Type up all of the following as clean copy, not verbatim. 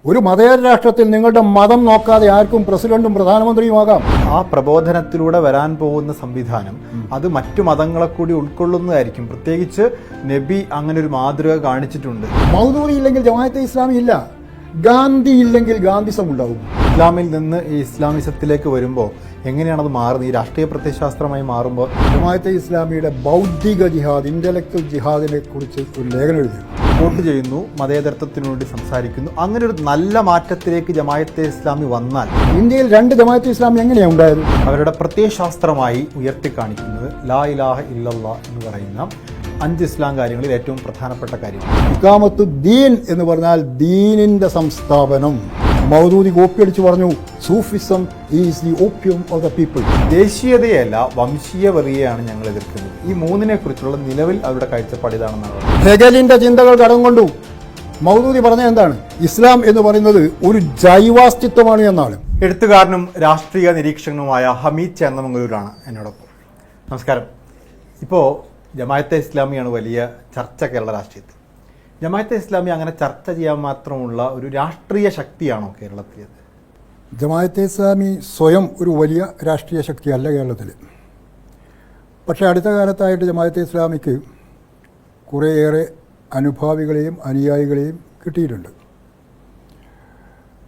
ഒരു മതേതര രാഷ്ട്രത്തിൽ നിങ്ങളുടെ മതം നോക്കാതെ ആർക്കും പ്രസിഡന്റും പ്രധാനമന്ത്രിയുമാകാം. ആ പ്രബോധനത്തിലൂടെ വരാൻ പോകുന്ന സംവിധാനം അത് മറ്റു മതങ്ങളെ കൂടി ഉൾക്കൊള്ളുന്നതായിരിക്കും. പ്രത്യേകിച്ച് നബി അങ്ങനെ ഒരു മാതൃക കാണിച്ചിട്ടുണ്ട്. മൗദൂദി ഇല്ലെങ്കിൽ ജമാഅത്തെ ഇസ്ലാമി ഇല്ല, ഗാന്ധി ഇല്ലെങ്കിൽ ഗാന്ധിസം ഉണ്ടാവും. ഇസ്ലാമിൽ നിന്ന് ഈ ഇസ്ലാമിസത്തിലേക്ക് വരുമ്പോൾ എങ്ങനെയാണത് മാറുന്നത്? ഈ രാഷ്ട്രീയ പ്രത്യയശാസ്ത്രമായി മാറുമ്പോൾ ജമാഅത്തെ ഇസ്ലാമിയുടെ ബൗദ്ധിക ജിഹാദ്, ഇന്റലക്ച്വൽ ജിഹാദിനെ കുറിച്ച് ഒരു ലേഖനം എഴുതി. വോട്ട് ചെയ്യുന്നു, മതേതരത്വത്തിനു വേണ്ടി സംസാരിക്കുന്നു. അങ്ങനെ ഒരു നല്ല മാറ്റത്തിലേക്ക് ജമാഅത്തെ ഇസ്ലാമി വന്നാൽ ഇന്ത്യയിൽ 2 ജമാഅത്തെ ഇസ്ലാമി എങ്ങനെയാണ് ഉണ്ടായത്? അവരുടെ പ്രത്യയശാസ്ത്രമായി ഉയർത്തിക്കാണിക്കുന്നത് ലാ ഇലാഹ ഇല്ലല്ലാഹ് എന്ന് പറയുന്ന 5 ഇസ്ലാം കാര്യങ്ങളിൽ ഏറ്റവും പ്രധാനപ്പെട്ട കാര്യമാണ്. ഇഖാമത്തു ദീൻ എന്ന് പറഞ്ഞാൽ ദീനിന്റെ സംസ്ഥാപനം. മൗദൂദി കോപ്പിയടിച്ച് പറഞ്ഞു, Sufism is the opium of the people. ദേശീയതയല്ല, വംശീയ വെറിയെയാണ് ഞങ്ങൾ എതിർക്കുന്നത്. ഈ മൂന്നിനെ കുറിച്ചുള്ള നിലവിൽ അവരുടെ കാഴ്ചപ്പാട് ഇതാണെന്നാണ്. ഹെഗലിന്റെ ചിന്തകൾ കടം കൊണ്ടു. മൗദൂദി പറഞ്ഞ എന്താണ്? ഇസ്ലാം എന്ന് പറയുന്നത് ഒരു ജൈവാസ്തിത്വമാണ് എന്നാണ്. എഴുത്തുകാരനും രാഷ്ട്രീയ നിരീക്ഷകനുമായ ഹമീദ് ചേന്നമംഗലൂരാണ് എന്നോടൊപ്പം. നമസ്കാരം. ഇപ്പോൾ ജമാഅത്തെ ഇസ്ലാമിയാണ് വലിയ ചർച്ച കേരള രാഷ്ട്രീയത്തിൽ. ജമാഅത്തെ ഇസ്ലാമി അങ്ങനെ ചർച്ച ചെയ്യാൻ മാത്രമുള്ള ഒരു രാഷ്ട്രീയ ശക്തിയാണോ കേരളത്തിൽ? ജമാഅത്തെ ഇസ്ലാമി സ്വയം ഒരു വലിയ രാഷ്ട്രീയ ശക്തിയല്ല കേരളത്തിൽ. പക്ഷേ അടുത്ത കാലത്തായിട്ട് ജമാഅത്തെ ഇസ്ലാമിക്ക് കുറേയേറെ അനുഭാവികളെയും അനുയായികളെയും കിട്ടിയിട്ടുണ്ട്.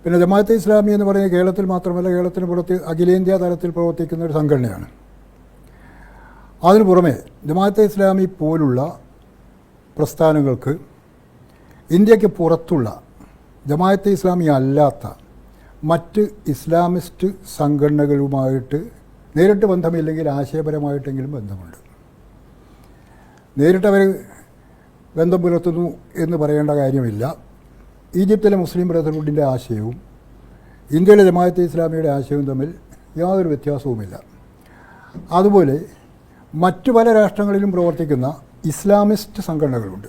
പിന്നെ ജമാഅത്തെ ഇസ്ലാമി എന്ന് പറയുന്നത് കേരളത്തിൽ മാത്രമല്ല, കേരളത്തിന് പുറത്ത് അഖിലേന്ത്യാ തലത്തിൽ പ്രവർത്തിക്കുന്ന ഒരു സംഘടനയാണ്. അതിനു പുറമെ ജമാഅത്തെ ഇസ്ലാമി പോലുള്ള പ്രസ്ഥാനങ്ങൾക്ക് ഇന്ത്യക്ക് പുറത്തുള്ള ജമാഅത്തെ ഇസ്ലാമി അല്ലാത്ത മറ്റ് ഇസ്ലാമിസ്റ്റ് സംഘടനകളുമായിട്ട് നേരിട്ട് ബന്ധമില്ലെങ്കിൽ ആശയപരമായിട്ടെങ്കിലും ബന്ധമുണ്ട്. നേരിട്ടവർ ബന്ധം പുലർത്തുന്നു എന്ന് പറയേണ്ട കാര്യമില്ല. ഈജിപ്തിലെ മുസ്ലിം ബ്രദർഹുഡിൻ്റെ ആശയവും ഇന്ത്യയിലെ ജമാഅത്തെ ഇസ്ലാമിയുടെ ആശയവും തമ്മിൽ യാതൊരു വ്യത്യാസവുമില്ല. അതുപോലെ മറ്റു പല രാഷ്ട്രങ്ങളിലും പ്രവർത്തിക്കുന്ന ഇസ്ലാമിസ്റ്റ് സംഘടനകളുണ്ട്.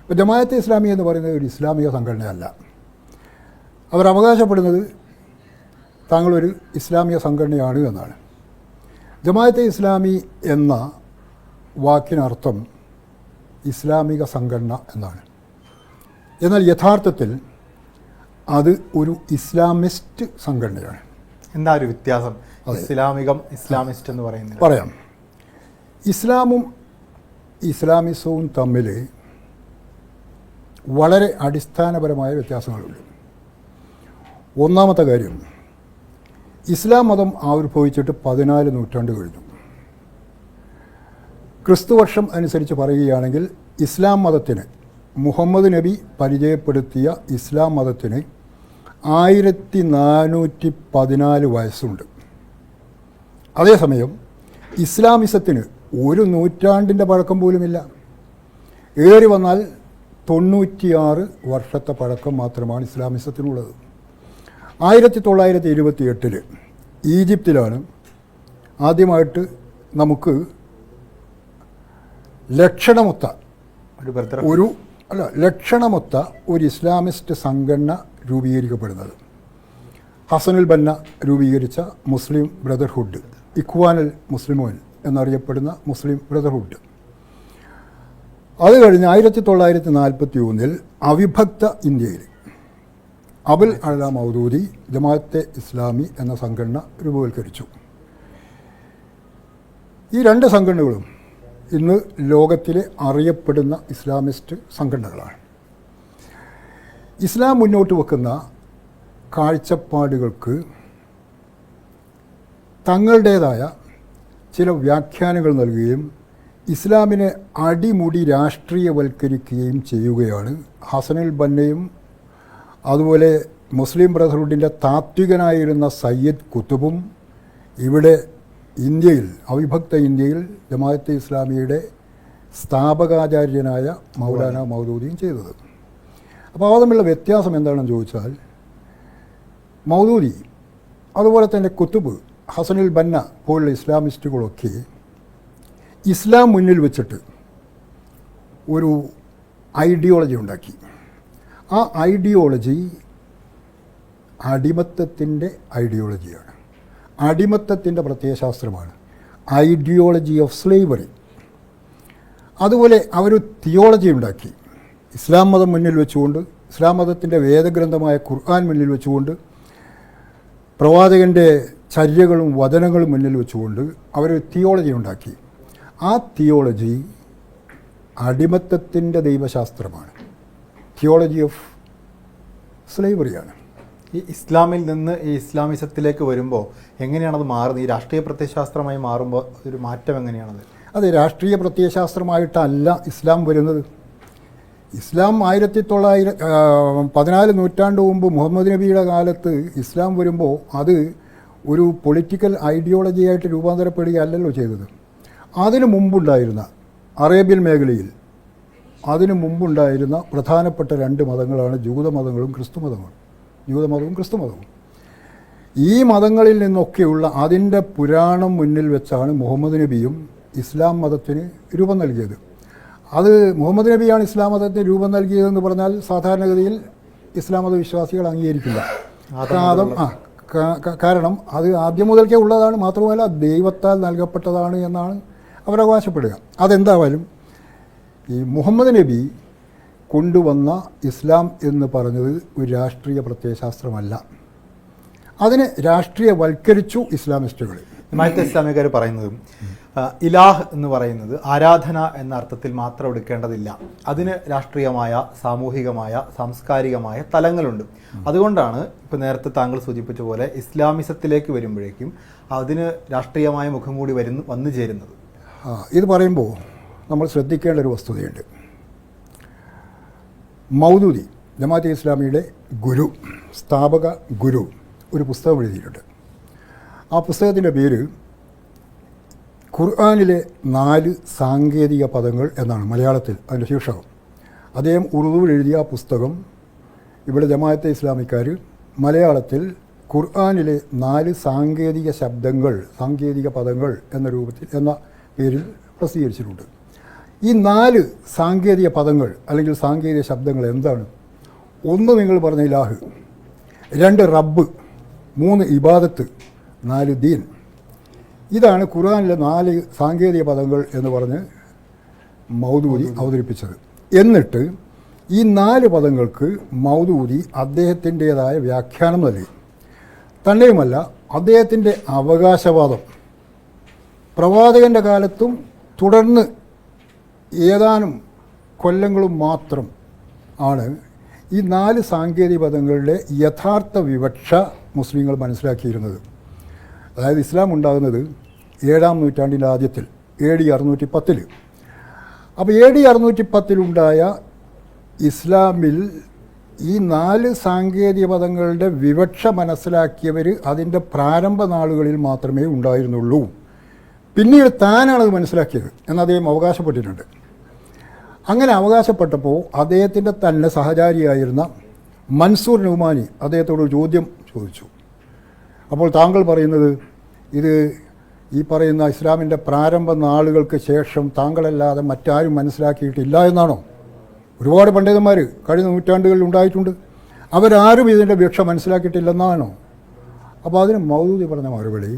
ഇപ്പോൾ ജമാഅത്തെ ഇസ്ലാമി എന്ന് പറയുന്നത് ഒരു ഇസ്ലാമിക സംഘടനയല്ല. അവർ അവകാശപ്പെടുന്നത് താങ്കളൊരു ഇസ്ലാമിക സംഘടനയാണ് എന്നാണ്. ജമാഅത്തെ ഇസ്ലാമി എന്ന വാക്കിനർത്ഥം ഇസ്ലാമിക സംഘടന എന്നാണ്. എന്നാൽ യഥാർത്ഥത്തിൽ അത് ഒരു ഇസ്ലാമിസ്റ്റ് സംഘടനയാണ്. എന്താ ഒരു വ്യത്യാസം ഇസ്ലാമികം ഇസ്ലാമിസ്റ്റ് എന്ന് പറയുന്നത്? പറയാം. ഇസ്ലാമും ഇസ്ലാമിസവും തമ്മിൽ വളരെ അടിസ്ഥാനപരമായ വ്യത്യാസങ്ങളുണ്ട്. ഒന്നാമത്തെ കാര്യം, ഇസ്ലാം മതം ആവിർഭവിച്ചിട്ട് 14 നൂറ്റാണ്ട് കഴിഞ്ഞു. ക്രിസ്തുവർഷം അനുസരിച്ച് പറയുകയാണെങ്കിൽ ഇസ്ലാം മതത്തിന്, മുഹമ്മദ് നബി പരിചയപ്പെടുത്തിയ ഇസ്ലാം മതത്തിന് 1414 വയസ്സുണ്ട്. അതേസമയം ഇസ്ലാമിസത്തിന് 1 നൂറ്റാണ്ടിൻ്റെ പഴക്കം പോലുമില്ല. ഏറി വന്നാൽ 96 വർഷത്തെ പഴക്കം മാത്രമാണ് ഇസ്ലാമിസത്തിനുള്ളത്. 1928 ഈജിപ്തിലാണ് ആദ്യമായിട്ട് നമുക്ക് ലക്ഷണമൊത്ത ഒരു ഇസ്ലാമിസ്റ്റ് സംഘടന രൂപീകരിക്കപ്പെടുന്നത്. ഹസനുൽ ബന്ന രൂപീകരിച്ച മുസ്ലിം ബ്രദർഹുഡ്, ഇഖ്വാനുൽ മുസ്ലിമോൻ എന്നറിയപ്പെടുന്ന മുസ്ലിം ബ്രദർഹുഡ്. അത് കഴിഞ്ഞ് 1941 അവിഭക്ത ഇന്ത്യയിൽ അബുൽ അഅ്ല മൗദൂദി ജമാഅത്തെ ഇസ്ലാമി എന്ന സംഘടന രൂപവൽക്കരിച്ചു. ഈ 2 സംഘടനകളും ഇന്ന് ലോകത്തിലെ അറിയപ്പെടുന്ന ഇസ്ലാമിസ്റ്റ് സംഘടനകളാണ്. ഇസ്ലാം മുന്നോട്ട് വെക്കുന്ന കാഴ്ചപ്പാടുകൾക്ക് തങ്ങളുടേതായ ചില വ്യാഖ്യാനങ്ങൾ നൽകുകയും ഇസ്ലാമിനെ അടിമുടി രാഷ്ട്രീയവൽക്കരിക്കുകയും ചെയ്യുകയാണ് ഹസനുൽ ബന്നയും അതുപോലെ മുസ്ലിം ബ്രദർഹുഡിൻ്റെ താത്വികനായിരുന്ന സയ്യിദ് കുത്തുബും ഇവിടെ ഇന്ത്യയിൽ, അവിഭക്ത ഇന്ത്യയിൽ ജമാഅത്തെ ഇസ്ലാമിയുടെ സ്ഥാപകാചാര്യനായ മൗലാന മൗദൂദിയും ചെയ്തത്. അപ്പോൾ അവ തമ്മിലുള്ള വ്യത്യാസം എന്താണെന്ന് ചോദിച്ചാൽ, മൗദൂദി അതുപോലെ തന്നെ കുത്തുബ്, ഹസനുൽ ബന്ന പോലുള്ള ഇസ്ലാമിസ്റ്റുകളൊക്കെ ഇസ്ലാം മുന്നിൽ വെച്ചിട്ട് ഒരു ഐഡിയോളജി ഉണ്ടാക്കി. ആ ഐഡിയോളജി അടിമത്തത്തിൻ്റെ ഐഡിയോളജിയാണ്, അടിമത്തത്തിൻ്റെ പ്രത്യയശാസ്ത്രമാണ്, ഐഡിയോളജി ഓഫ് സ്ലേവറി. അതുപോലെ അവർ തിയോളജി ഉണ്ടാക്കി. ഇസ്ലാം മതം മുന്നിൽ വെച്ചുകൊണ്ട് ഇസ്ലാം മതത്തിൻ്റെ വേദഗ്രന്ഥമായ ഖുർആൻ മുന്നിൽ വെച്ചുകൊണ്ട് പ്രവാചകൻ്റെ ചര്യകളും വചനങ്ങളും മുന്നിൽ വെച്ചുകൊണ്ട് അവർ തിയോളജി ഉണ്ടാക്കി. ആ തിയോളജി അടിമത്തത്തിൻ്റെ ദൈവശാസ്ത്രമാണ്. തിയോളജി ഓഫ് സ്ലേവറിയാണ്. ഈ ഇസ്ലാമിൽ നിന്ന് ഈ ഇസ്ലാമിസത്തിലേക്ക് വരുമ്പോൾ എങ്ങനെയാണത് മാറുന്നത്? ഈ രാഷ്ട്രീയ പ്രത്യയശാസ്ത്രമായി മാറുമ്പോൾ ഒരു മാറ്റം എങ്ങനെയാണത്? അത് രാഷ്ട്രീയ പ്രത്യയശാസ്ത്രമായിട്ടല്ല ഇസ്ലാം വരുന്നത്. ഇസ്ലാം 14 നൂറ്റാണ്ട് മുമ്പ് മുഹമ്മദ് നബിയുടെ കാലത്ത് ഇസ്ലാം വരുമ്പോൾ അത് ഒരു പൊളിറ്റിക്കൽ ഐഡിയോളജിയായിട്ട് രൂപാന്തരപ്പെടുകയല്ലല്ലോ ചെയ്തത്. അതിനു മുമ്പുണ്ടായിരുന്ന അറേബ്യൻ മേഖലയിൽ അതിനു മുമ്പുണ്ടായിരുന്ന പ്രധാനപ്പെട്ട 2 മതങ്ങളാണ് ജൂതമതങ്ങളും ക്രിസ്തുമതങ്ങളും. ജൂതമതവും ക്രിസ്തുമതവും. ഈ മതങ്ങളിൽ നിന്നൊക്കെയുള്ള അതിൻ്റെ പുരാണം മുന്നിൽ വെച്ചാണ് മുഹമ്മദ് നബിയും ഇസ്ലാം മതത്തിന് രൂപം നൽകിയത്. അത് മുഹമ്മദ് നബിയാണ് ഇസ്ലാം മതത്തിന് രൂപം നൽകിയതെന്ന് പറഞ്ഞാൽ സാധാരണഗതിയിൽ ഇസ്ലാം മത വിശ്വാസികൾ അംഗീകരിക്കില്ല. കാരണം അത് ആദ്യം മുതൽക്കേ ഉള്ളതാണ്, മാത്രമല്ല ദൈവത്താൽ നൽകപ്പെട്ടതാണ് എന്നാണ് അവരവകാശപ്പെടുക. അതെന്തായാലും ഈ മുഹമ്മദ് നബി കൊണ്ടുവന്ന ഇസ്ലാം എന്ന് പറഞ്ഞത് ഒരു രാഷ്ട്രീയ പ്രത്യയശാസ്ത്രമല്ല. അതിനെ രാഷ്ട്രീയവൽക്കരിച്ചു ഇസ്ലാമിസ്റ്റുകൾ. ജമാഅത്തെ ഇസ്ലാമിക്കാർ പറയുന്നത് ഇലാഹ് എന്ന് പറയുന്നത് ആരാധന എന്ന അർത്ഥത്തിൽ മാത്രം എടുക്കേണ്ടതില്ല, അതിന് രാഷ്ട്രീയമായ, സാമൂഹികമായ, സാംസ്കാരികമായ തലങ്ങളുണ്ട്. അതുകൊണ്ടാണ് ഇപ്പോൾ നേരത്തെ താങ്കൾ സൂചിപ്പിച്ച പോലെ ഇസ്ലാമിസത്തിലേക്ക് വരുമ്പോഴേക്കും അതിന് രാഷ്ട്രീയമായ മുഖം കൂടി വന്നു ചേരുന്നത്. ഇത് പറയുമ്പോൾ നമ്മൾ ശ്രദ്ധിക്കേണ്ട ഒരു വസ്തുതയുണ്ട്. മൗദൂദി ജമാഅത്തെ ഇസ്ലാമിയുടെ ഗുരു, സ്ഥാപക ഗുരു, ഒരു പുസ്തകം എഴുതിയിട്ടുണ്ട്. ആ പുസ്തകത്തിൻ്റെ പേര് ഖുർആനിലെ 4 സാങ്കേതിക പദങ്ങൾ എന്നാണ് മലയാളത്തിൽ അതിൻ്റെ ശീർഷകം. അദ്ദേഹം ഉറുദുവിൽ എഴുതിയ ആ പുസ്തകം ഇവിടെ ജമാഅത്തെ ഇസ്ലാമിക്കാർ മലയാളത്തിൽ ഖുർആനിലെ 4 സാങ്കേതിക ശബ്ദങ്ങൾ, സാങ്കേതിക പദങ്ങൾ എന്ന പേരിൽ പ്രസിദ്ധീകരിച്ചിട്ടുണ്ട്. ഈ 4 സാങ്കേതിക പദങ്ങൾ അല്ലെങ്കിൽ സാങ്കേതിക ശബ്ദങ്ങൾ എന്താണ്? 1 നിങ്ങൾ പറഞ്ഞ ഇലാഹ്, 2 റബ്ബ്, 3 ഇബാദത്ത്, 4 ദീൻ. ഇതാണ് ഖുർആനിലെ 4 സാങ്കേതിക പദങ്ങൾ എന്ന് പറഞ്ഞ് മൗദൂദി അവതരിപ്പിച്ചത്. എന്നിട്ട് ഈ 4 പദങ്ങൾക്ക് മൗദൂദി അദ്ദേഹത്തിൻ്റേതായ വ്യാഖ്യാനം നൽകി. തന്നെയുമല്ല, അദ്ദേഹത്തിൻ്റെ അവകാശവാദം പ്രവാചകൻ്റെ കാലത്തും തുടർന്ന് ഏതാനും കൊല്ലങ്ങളും മാത്രം ആണ് ഈ 4 സാങ്കേതിക പദങ്ങളുടെ യഥാർത്ഥ വിവക്ഷ മുസ്ലിങ്ങൾ മനസ്സിലാക്കിയിരുന്നത്. അതായത് ഇസ്ലാം ഉണ്ടാകുന്നത് 7-ാം നൂറ്റാണ്ടിൻ്റെ ആദ്യത്തിൽ, AD 610. അപ്പോൾ AD 610 ഇസ്ലാമിൽ ഈ 4 സാങ്കേതിക പദങ്ങളുടെ വിവക്ഷ മനസ്സിലാക്കിയവർ അതിൻ്റെ പ്രാരംഭ നാളുകളിൽ മാത്രമേ ഉണ്ടായിരുന്നുള്ളൂ. പിന്നീട് താനാണത് മനസ്സിലാക്കിയത് എന്ന് അദ്ദേഹം അവകാശപ്പെട്ടിട്ടുണ്ട്. അങ്ങനെ അവകാശപ്പെട്ടപ്പോൾ അദ്ദേഹത്തിൻ്റെ തന്നെ സഹചാരിയായിരുന്ന മൻസൂർ നുമാനി അദ്ദേഹത്തോട് ഒരു ചോദ്യം ചോദിച്ചു. അപ്പോൾ താങ്കൾ പറയുന്നത് ഇത് ഈ പറയുന്ന ഇസ്ലാമിൻ്റെ പ്രാരംഭ നാളുകൾക്ക് ശേഷം താങ്കളല്ലാതെ മറ്റാരും മനസ്സിലാക്കിയിട്ടില്ല എന്നാണോ? ഒരുപാട് പണ്ഡിതന്മാർ കഴിഞ്ഞ നൂറ്റാണ്ടുകളിൽ ഉണ്ടായിട്ടുണ്ട്, അവരാരും ഇതിൻ്റെ വിവക്ഷ മനസ്സിലാക്കിയിട്ടില്ലെന്നാണോ? അപ്പോൾ അതിന് മൗദൂദി പറഞ്ഞ മറുപടി,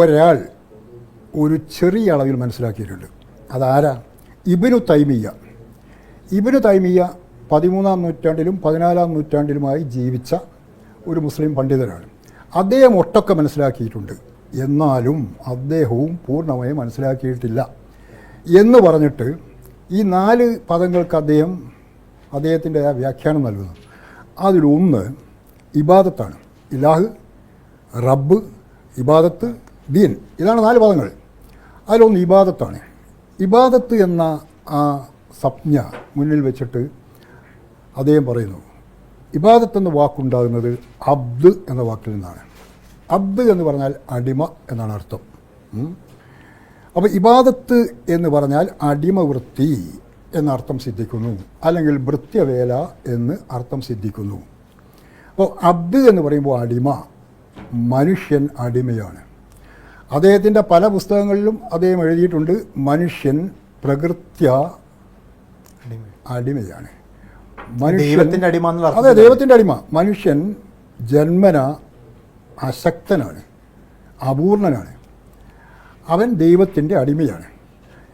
ഒരാൾ ഒരു ചെറിയ അളവിൽ മനസ്സിലാക്കിയിട്ടുണ്ട്. അതാരാ? ഇബ്നു തൈമിയ്യ. ഇബ്നു തൈമിയ്യ 13-ാം നൂറ്റാണ്ടിലും 14-ാം നൂറ്റാണ്ടിലുമായി ജീവിച്ച ഒരു മുസ്ലിം പണ്ഡിതനാണ്. അദ്ദേഹം ഒട്ടൊക്കെ മനസ്സിലാക്കിയിട്ടുണ്ട്, എന്നാലും അദ്ദേഹവും പൂർണ്ണമായും മനസ്സിലാക്കിയിട്ടില്ല എന്ന് പറഞ്ഞിട്ട് ഈ 4 പദങ്ങൾക്ക് അദ്ദേഹത്തിൻ്റെ വ്യാഖ്യാനം നൽകുന്നു. അതിലൊന്ന് ഇബാദത്താണ്. ഇലാഹ്, റബ്ബ്, ഇബാദത്ത്, ദീൻ, ഇതാണ് 4 പദങ്ങൾ. അതിലൊന്ന് ഇബാദത്താണ്. ഇബാദത്ത് എന്ന ആ സംജ്ഞ മുന്നിൽ വെച്ചിട്ട് അദ്ദേഹം പറയുന്നു, ഇബാദത്ത് എന്ന വാക്കുണ്ടാകുന്നത് അബ്ദ് എന്ന വാക്കിൽ നിന്നാണ്. അബ്ദ് എന്ന് പറഞ്ഞാൽ അടിമ എന്നാണ് അർത്ഥം. അപ്പോൾ ഇബാദത്ത് എന്ന് പറഞ്ഞാൽ അടിമവൃത്തി എന്നർത്ഥം സിദ്ധിക്കുന്നു, അല്ലെങ്കിൽ ഭൃത്യവേല എന്ന് അർത്ഥം സിദ്ധിക്കുന്നു. അപ്പോൾ അബ്ദ് എന്ന് പറയുമ്പോൾ അടിമ, മനുഷ്യൻ അടിമയാണ്. അദ്ദേഹത്തിൻ്റെ പല പുസ്തകങ്ങളിലും അദ്ദേഹം എഴുതിയിട്ടുണ്ട്, മനുഷ്യൻ പ്രകൃത്യ അടിമയാണ്. ദൈവത്തിൻ്റെ അടിമ. അതെ, ദൈവത്തിൻ്റെ അടിമ. മനുഷ്യൻ ജന്മന അശക്തനാണ്, അപൂർണനാണ്, അവൻ ദൈവത്തിൻ്റെ അടിമയാണ്.